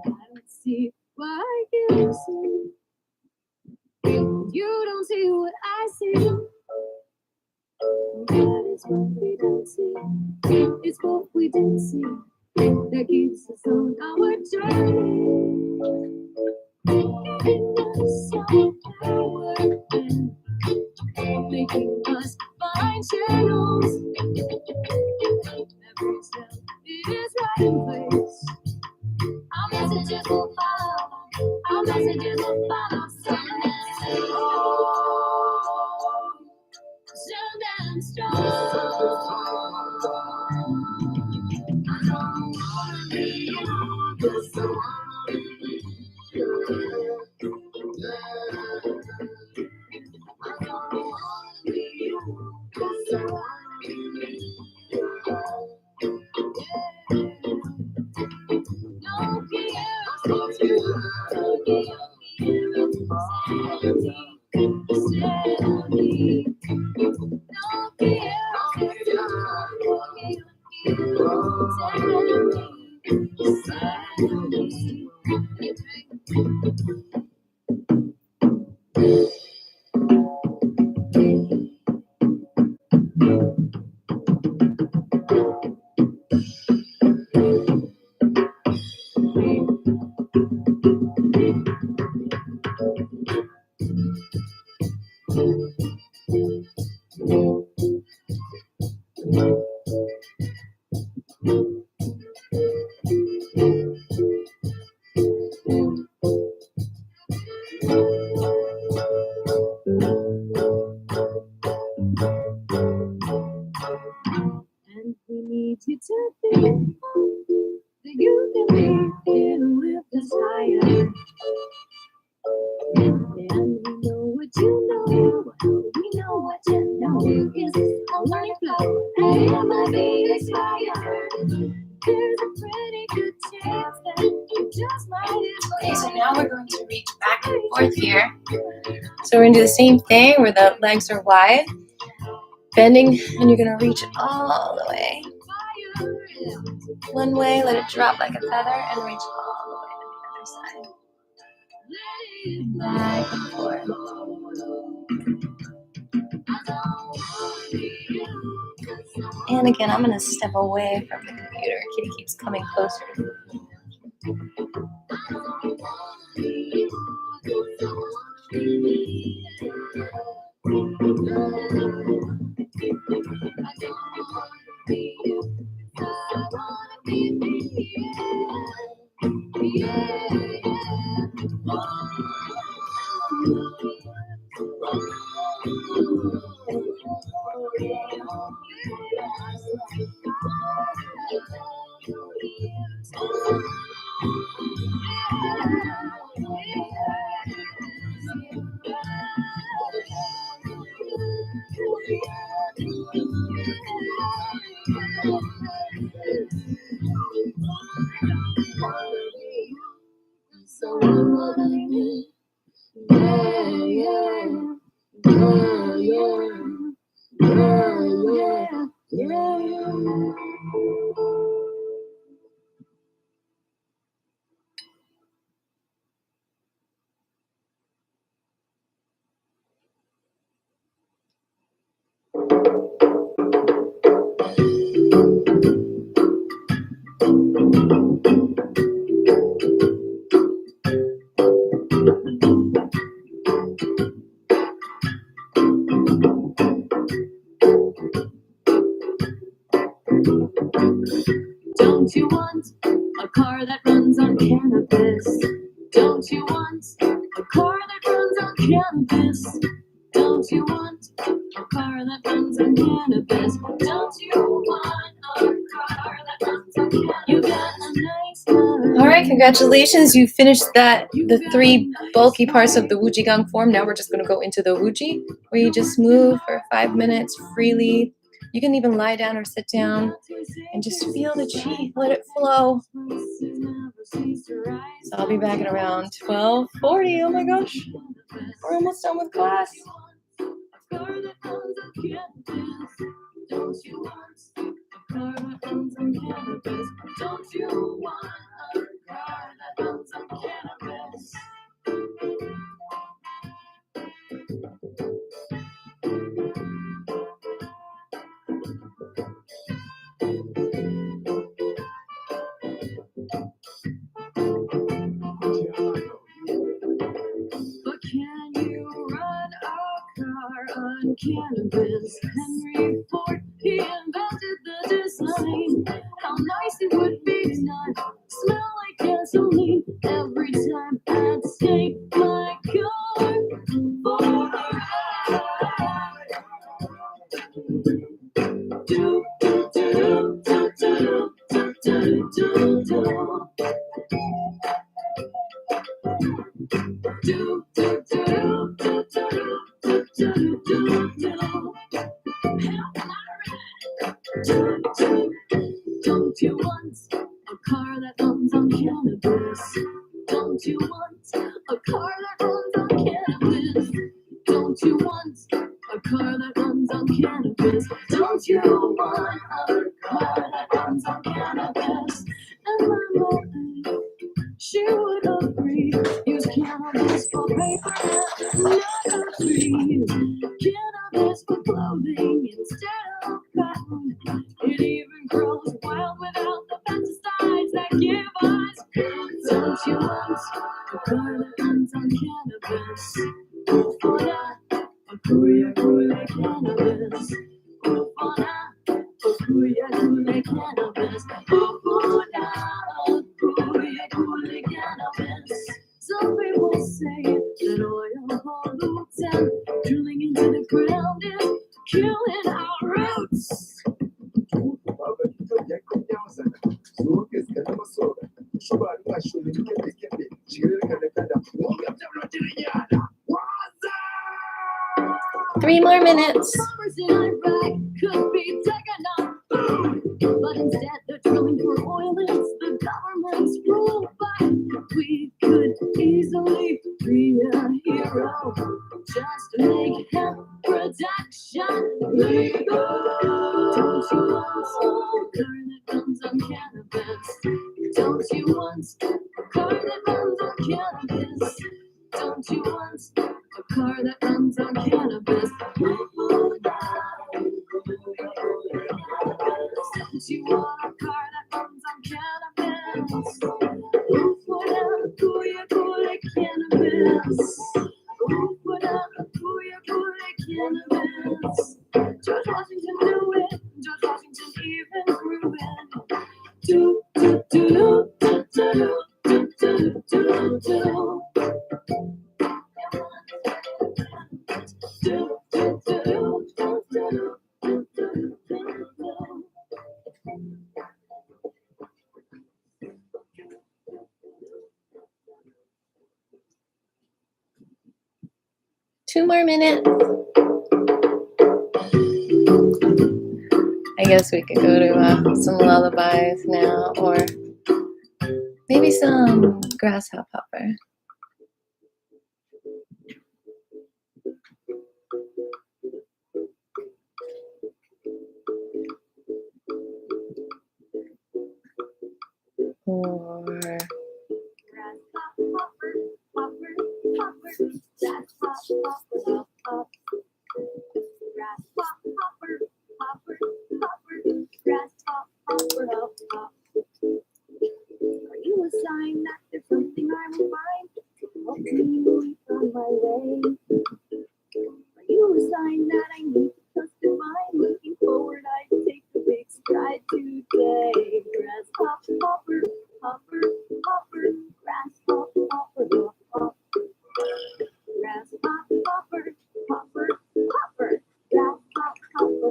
I don't see what you see. You don't see what I see. That is what we don't see. It's what we didn't see that keeps us on our journey. Giving us our power and making us find channels. Every step is right in place. Our messages will follow. Our messages will follow. Sound and strong. I don't wanna be you, 'cause I wanna be you. I don't wanna be you, 'cause I wanna be you. No quiero ser tú, lo que yo quiero ser mí. No quiero ser tú, lo que yo quiero ser mí. And we need you to think that you can be here and lift us higher. And we know what you know. We know what you know is a learning flow. And it might be expired. There's a pretty good chance that you just might. Okay, so now we're going to reach back and forth here. So we're gonna do the same thing where the legs are wide, bending, and you're gonna reach all the way. One way, let it drop like a feather, and reach all the way to the other side. Back and forth. And again, I'm going to step away from the computer. Kitty keeps coming closer to me. Don't you want a car that runs on cannabis? Don't you want a car that runs on cannabis? Don't you want a car that runs on cannabis? Don't you want a car that runs on cannabis? You got a nice car. All right, congratulations. You finished the 3 bulky parts of the Qigong form. Now we're just going to go into the Wuji, where you just move for 5 minutes freely. You can even lie down or sit down and just feel the chi. Let it flow. So I'll be back at around 12:40. Oh my gosh. We're almost done with class. Don't you want a car that runs on cannabis? Don't you want a car that runs on cannabis? But can you run a car on cannabis? Henry Ford, he invented the design. How nice it would be to not smell like gasoline every time I'd take my car for a ride. Do, do, do, do, do, do, do, do, do. Do, do, do, do, do, do, do, do, do. Don't you want a car that runs on cannabis? Don't you want a car that runs on cannabis? Don't you want a car that runs on cannabis? Don't you want a car that runs on cannabis? And my mother, she would agree. Use cannabis for paper and not a tree. Cannabis for clothing instead of cotton. It even grows wild without the pesticides that give us good. Don't you want a car that runs on cannabis? For that, a kuya kule cannabis. For that, a kuya kule cannabis. For that, a kuya kule cannabis. Some people say that oil pollutes and drilling into the ground is killing our roots. Three more minutes. Farmers in Iraq could be taken up, but instead they're drilling for oil. It's the government's rule, but we could easily be a hero just to make hemp production legal. Don't you want a car that runs on cannabis? Don't you want a car that runs on cannabis? Don't you want a car that runs on cannabis? Two more minutes. I guess we could go to some lullabies now, or maybe some grasshopper. Or Are you a sign that there's something I will find to help me move on my way? Are you a sign that I need to trust divine? Looking forward, I take a big stride today. Grasshopper, hopper, hopper, grasshopper, hopper, hopper. Grasshopper, hopper, hopper, grasshopper, hopper.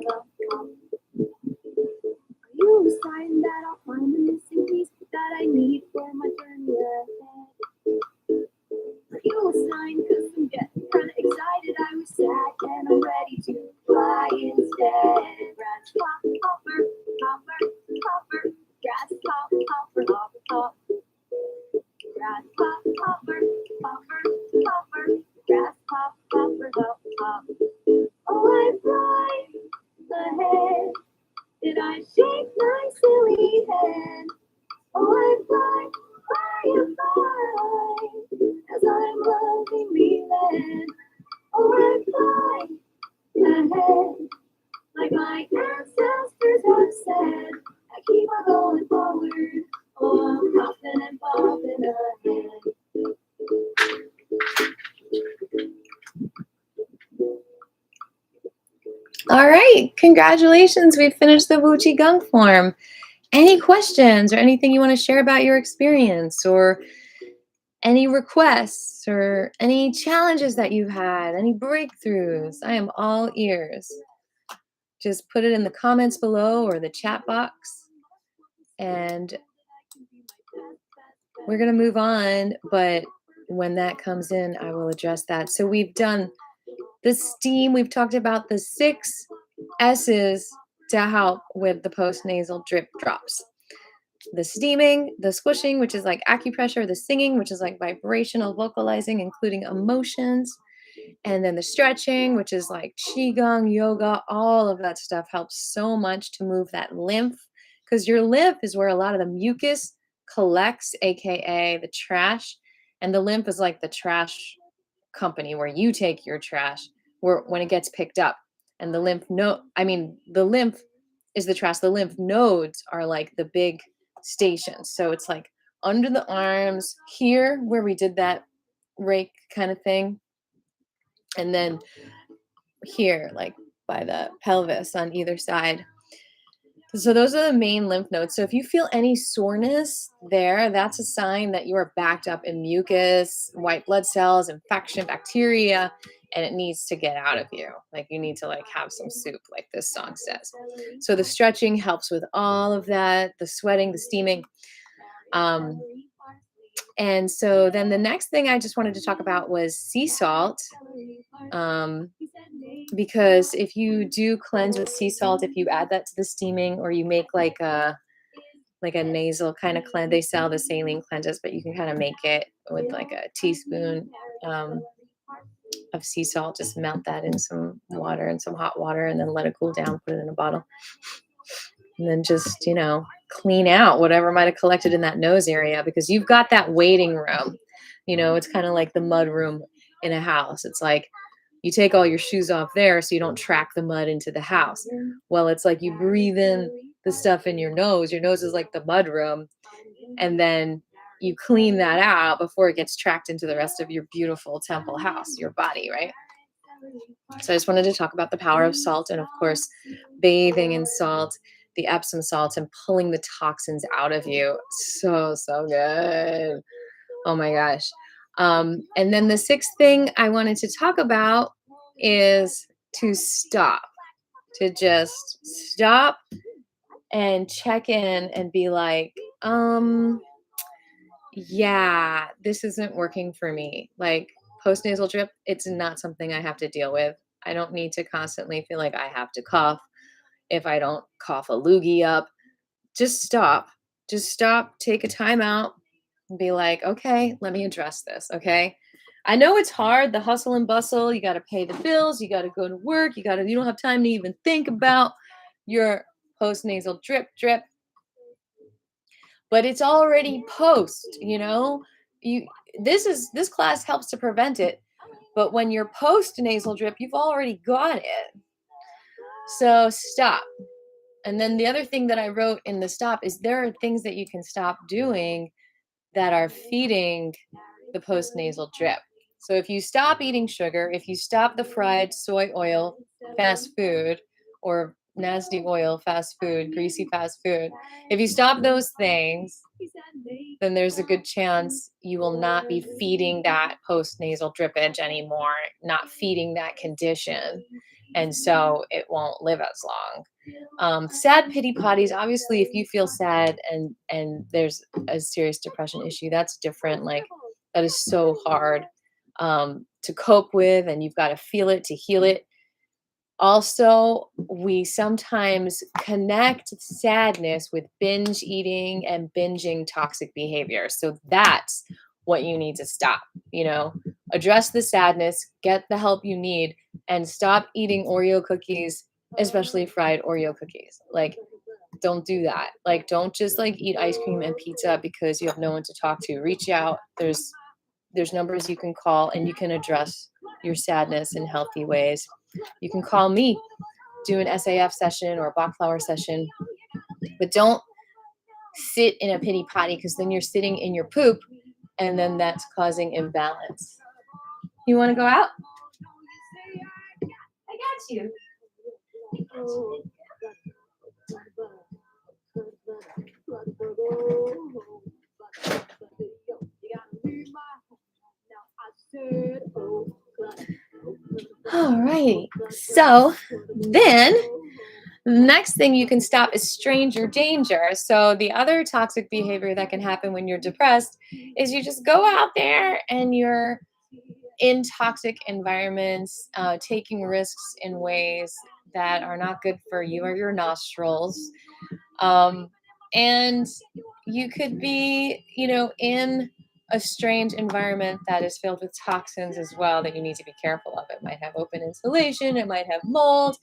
Are you a sign that I'll find the missing piece that I need for my journey ahead? Are you a sign? Cause I'm getting kinda excited. I was sad and I'm ready to fly instead. Grasshopper, hopper, hopper, grasshopper, hopper, hopper, hopper. Grasshopper, hopper, hopper, grasshopper, hopper, hopper, hopper. Oh, I fly ahead. Did I shake my silly head? Oh, I fly, as I'm lovingly led. Oh, I fly ahead, like my ancestors have said. I keep on going forward. Oh, I'm popping and popping ahead. all right, congratulations. We finished the Wu Qigong form. Any questions or anything you want to share about your experience, or any requests or any challenges that you've had, any breakthroughs? I am all ears. Just put it in the comments below or the chat box, and we're going to move on. But when that comes in, I will address that. So we've done the steam. We've talked about the 6 S's to help with the post nasal drip drops. The steaming, the squishing, which is like acupressure, the singing, which is like vibrational vocalizing, including emotions, and then the stretching, which is like Qigong, yoga, all of that stuff helps so much to move that lymph, because your lymph is where a lot of the mucus collects, aka the trash. And the lymph is like the trash company where you take your trash where when it gets picked up. And the the lymph is the trash. The lymph nodes are like the big stations. So it's like under the arms here where we did that rake kind of thing. And then here, like by the pelvis on either side. So those are the main lymph nodes. So if you feel any soreness there, that's a sign that you are backed up in mucus, white blood cells, infection, bacteria, and it needs to get out of you. Like you need to like have some soup, like this song says. So the stretching helps with all of that, the sweating, the steaming. And so then the next thing I just wanted to talk about was sea salt. Because if you do cleanse with sea salt, if you add that to the steaming, or you make like a nasal kind of cleanse, they sell the saline cleanses, but you can kind of make it with like a teaspoon of sea salt. Just melt that in some water and some hot water, and then let it cool down. Put it in a bottle, and then just clean out whatever might have collected in that nose area, because you've got that waiting room. It's kind of like the mud room in a house. It's like you take all your shoes off there so you don't track the mud into the house. Well, it's like you breathe in the stuff in your nose. Your nose is like the mud room. And then you clean that out before it gets tracked into the rest of your beautiful temple house, your body, right? So I just wanted to talk about the power of salt, and of course, bathing in salt, the Epsom salts, and pulling the toxins out of you. So, so good. Oh my gosh. And then the 6th thing I wanted to talk about is to stop, to just stop and check in and be like, yeah, this isn't working for me. Like postnasal drip, it's not something I have to deal with. I don't need to constantly feel like I have to cough. If I don't cough a loogie up, just stop. Just stop, take a time out, and be like, okay, let me address this. Okay. I know it's hard, the hustle and bustle. You got to pay the bills, you got to go to work, you don't have time to even think about your postnasal drip, but it's already post, you this class helps to prevent it, but when you're post nasal drip, you've already got it. So stop. And then the other thing that I wrote in the stop is there are things that you can stop doing that are feeding the post nasal drip. So if you stop eating sugar, if you stop the fried soy oil fast food, or nasty oil fast food, greasy fast food, if you stop those things, then there's a good chance you will not be feeding that post nasal drippage anymore, not feeding that condition. And so it won't live as long. Sad pity potties. Obviously, if you feel sad and there's a serious depression issue, that's different. Like that is so hard to cope with, and you've got to feel it to heal it. Also, we sometimes connect sadness with binge eating and binging toxic behavior. So that's what you need to stop. Address the sadness, get the help you need, and stop eating Oreo cookies, especially fried Oreo cookies. Like, don't do that. Like, don't just like eat ice cream and pizza because you have no one to talk to. Reach out. There's numbers you can call, and you can address your sadness in healthy ways. You can call me, do an SAF session or a Bach flower session, but don't sit in a pity potty, because then you're sitting in your poop, and then that's causing imbalance. You want to go out? I got you. All right. So then next thing you can stop is stranger danger. So the other toxic behavior that can happen when you're depressed is you just go out there and you're in toxic environments, taking risks in ways that are not good for you or your nostrils. And you could be, in a strange environment that is filled with toxins as well that you need to be careful of. It might have open insulation, it might have mold,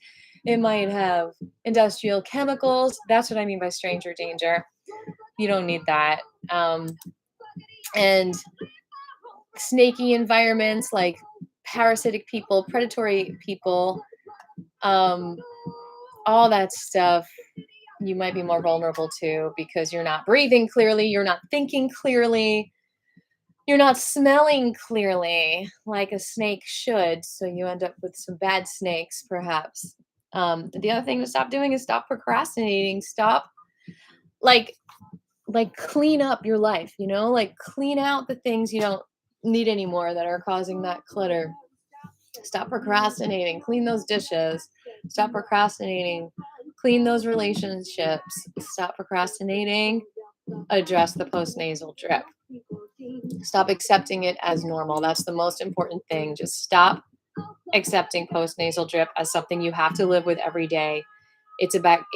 it might have industrial chemicals. That's what I mean by stranger danger. You don't need that. And snaky environments like parasitic people, predatory people, all that stuff you might be more vulnerable to, because you're not breathing clearly, you're not thinking clearly, you're not smelling clearly like a snake should. So you end up with some bad snakes, perhaps. The other thing to stop doing is stop procrastinating. Stop, like clean up your life, like clean out the things you don't need anymore that are causing that clutter. Stop procrastinating, clean those dishes. Stop procrastinating, clean those relationships. Stop procrastinating, address the postnasal drip. Stop accepting it as normal. That's the most important thing. Just stop accepting postnasal drip as something you have to live with every day. It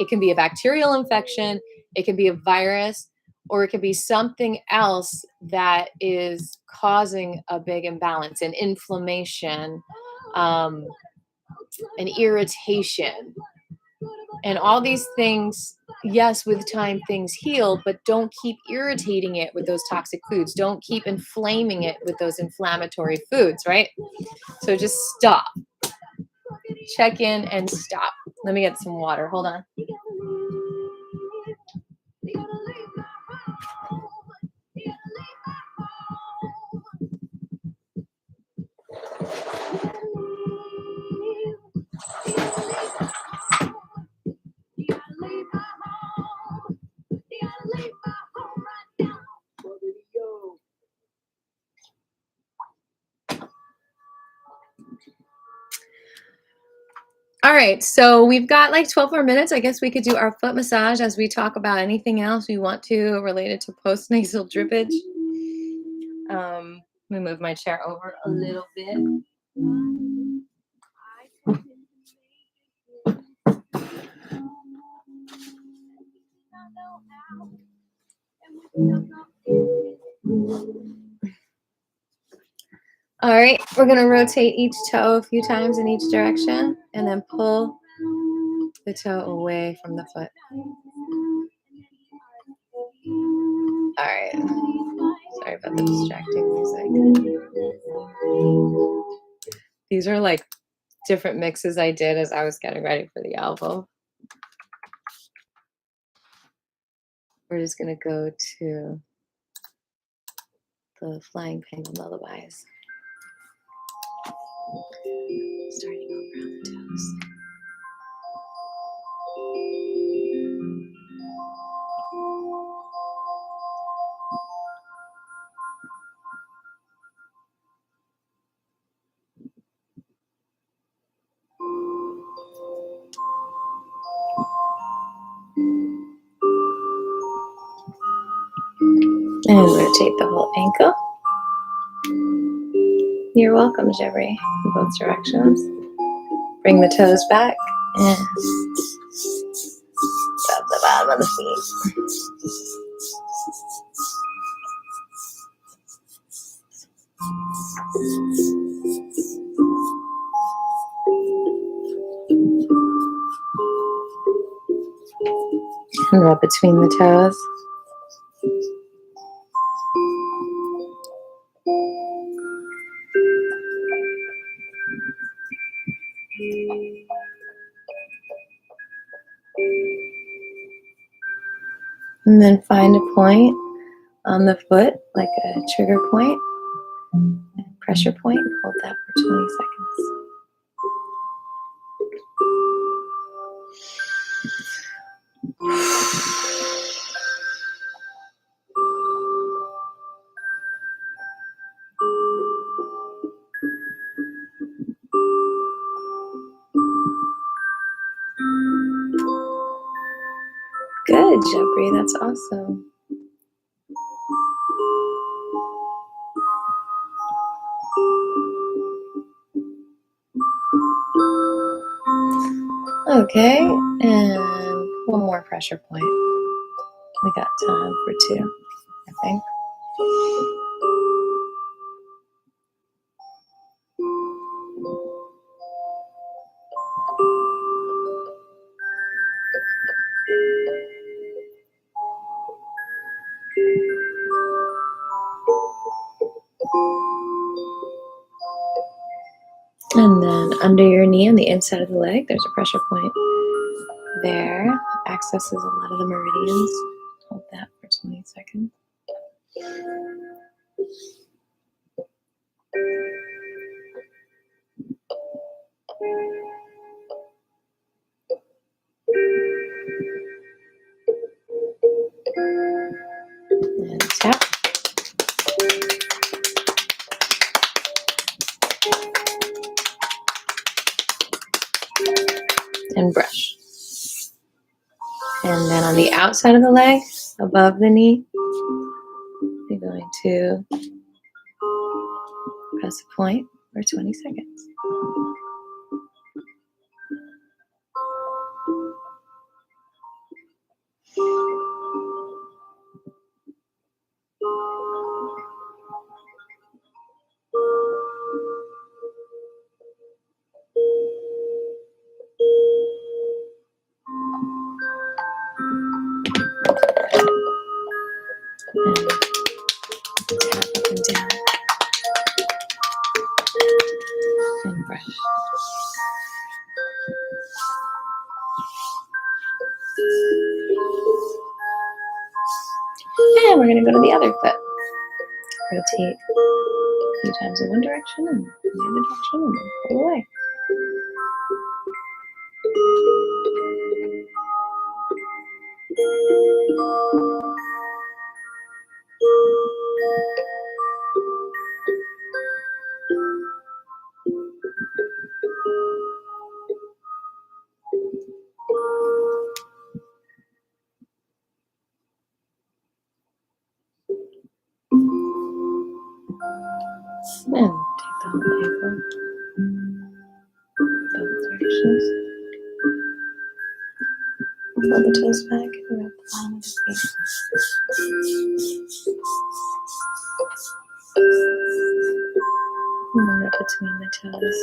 can be a bacterial infection, it can be a virus, or it could be something else that is causing a big imbalance, an inflammation, an irritation. And all these things, yes, with time things heal, but don't keep irritating it with those toxic foods. Don't keep inflaming it with those inflammatory foods, right? So just stop. Check in and stop. Let me get some water. Hold on. All right, so we've got like 12 more minutes. I guess we could do our foot massage as we talk about anything else we want to related to post nasal drippage. Let me move my chair over a little bit. All right, we're gonna rotate each toe a few times in each direction and then pull the toe away from the foot. All right, sorry about the distracting music. These are like different mixes I did as I was getting ready for the album. We're just gonna go to the Flying Penguin Lullabies. Starting over on the toes. And rotate the whole ankle. You're welcome, Jeffrey, in both directions. Bring the toes back and rub the bottom of the feet. And rub between the toes. And then find a point on the foot, like a trigger point, pressure point, and hold that for 20 seconds. Good, Jeffrey, that's awesome. Okay, and one more pressure point. We got time for 2, I think. And then under your knee on the inside of the leg, there's a pressure point there. Accesses a lot of the meridians. Hold that for 20 seconds. And tap. And brush. And then on the outside of the leg, above the knee, you're going to press a point for 20 seconds. And tap up and down. And brush. And we're going to go to the other foot. Rotate a few times in one direction and the other direction and then pull away. ankle, both directions. Pull the toes back and wrap the bottom of the feet. And then up between the toes.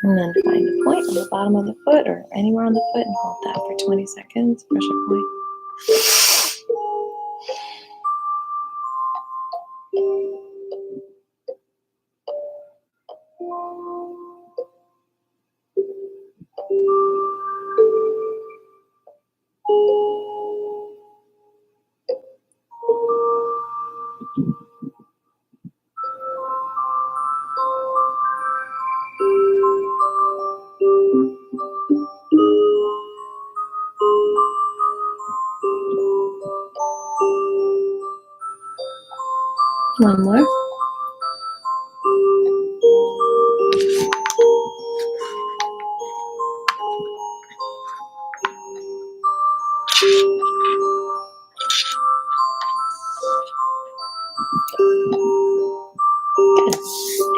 And then find a point on the bottom of the foot or anywhere on the foot and hold that for 20 seconds. Pressure point. One more.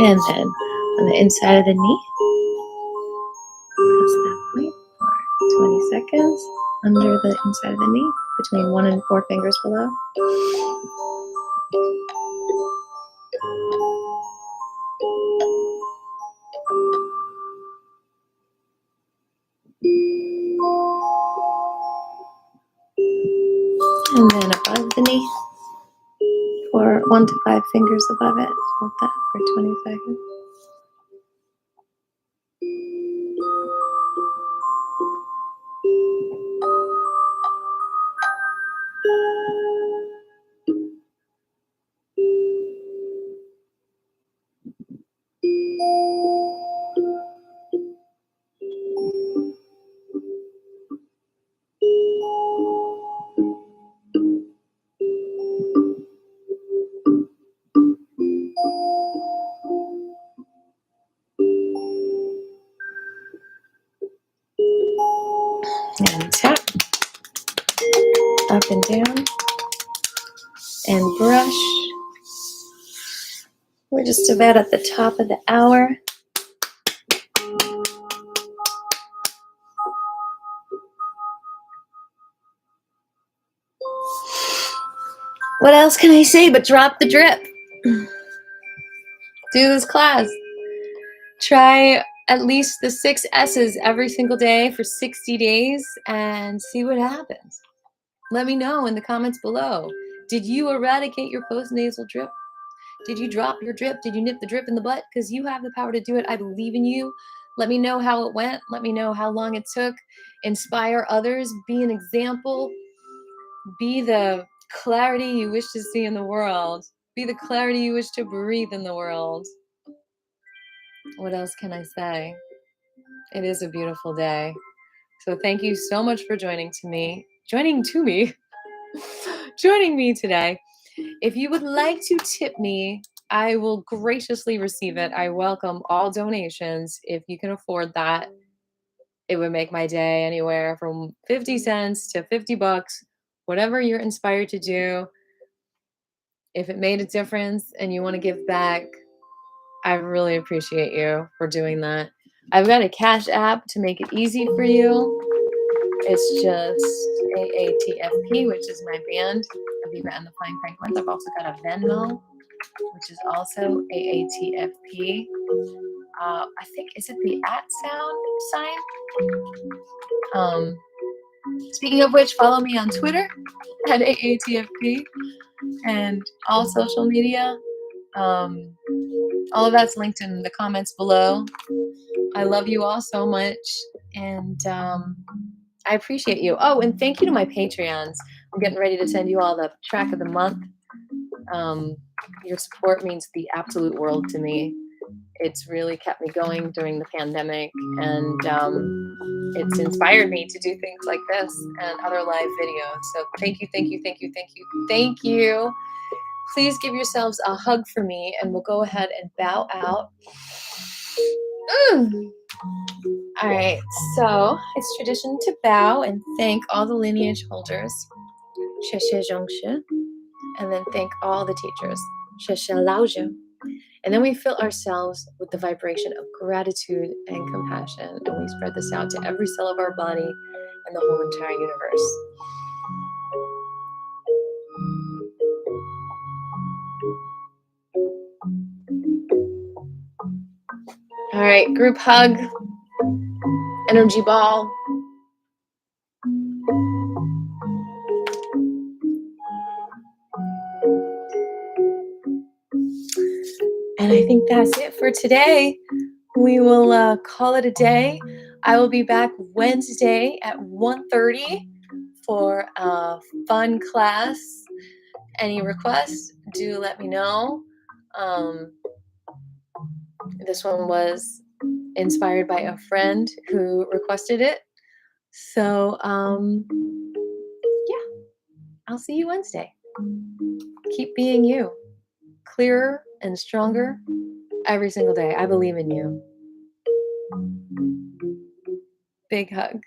And then on the inside of the knee, press that point for 20 seconds under the inside of the knee, between 1 and 4 fingers below. And then above the knee, for 1 to 5 fingers above it. Hold that for 20 seconds. And tap, up and down, and brush. We're just about at the top of the hour. What else can I say but drop the drip? Do this class. Try at least the 6 S's every single day for 60 days and see what happens. Let me know in the comments below. Did you eradicate your post nasal drip? Did you drop your drip? Did you nip the drip in the butt? Because you have the power to do it. I believe in you. Let me know how it went. Let me know how long it took. Inspire others. Be an example. Be the clarity you wish to see in the world. Be the clarity you wish to breathe in the world. What else can I say? It is a beautiful day. So thank you so much for joining me today. If you would like to tip me, I will graciously receive it. I welcome all donations. If you can afford that, it would make my day anywhere from 50 cents to $50, whatever you're inspired to do. If it made a difference and you want to give back, I really appreciate you for doing that. I've got a Cash app to make it easy for you. It's just AATFP, which is my band, Aviva and the Flying Penguins. I've also got a Venmo, which is also AATFP. I think, is it the @ sign? Speaking of which, follow me on Twitter at AATFP and all social media. All of that's linked in the comments below. I love you all so much, and I appreciate you. Oh, and thank you to my Patreons. I'm getting ready to send you all the track of the month. Your support means the absolute world to me. It's really kept me going during the pandemic, and it's inspired me to do things like this and other live videos. So thank you, thank you, thank you, thank you, thank you. Please give yourselves a hug for me, and we'll go ahead and bow out. All right, so it's tradition to bow and thank all the lineage holders. 谢谢宗师. and then thank all the teachers. 谢谢老师. And then we fill ourselves with the vibration of gratitude and compassion, and we spread this out to every cell of our body and the whole entire universe. All right, group hug, energy ball. And I think that's it for today. We will call it a day. I will be back Wednesday at 1:30 for a fun class. Any requests, do let me know. This one was inspired by a friend who requested it. So, yeah, I'll see you Wednesday. Keep being you, clearer and stronger every single day. I believe in you. Big hug.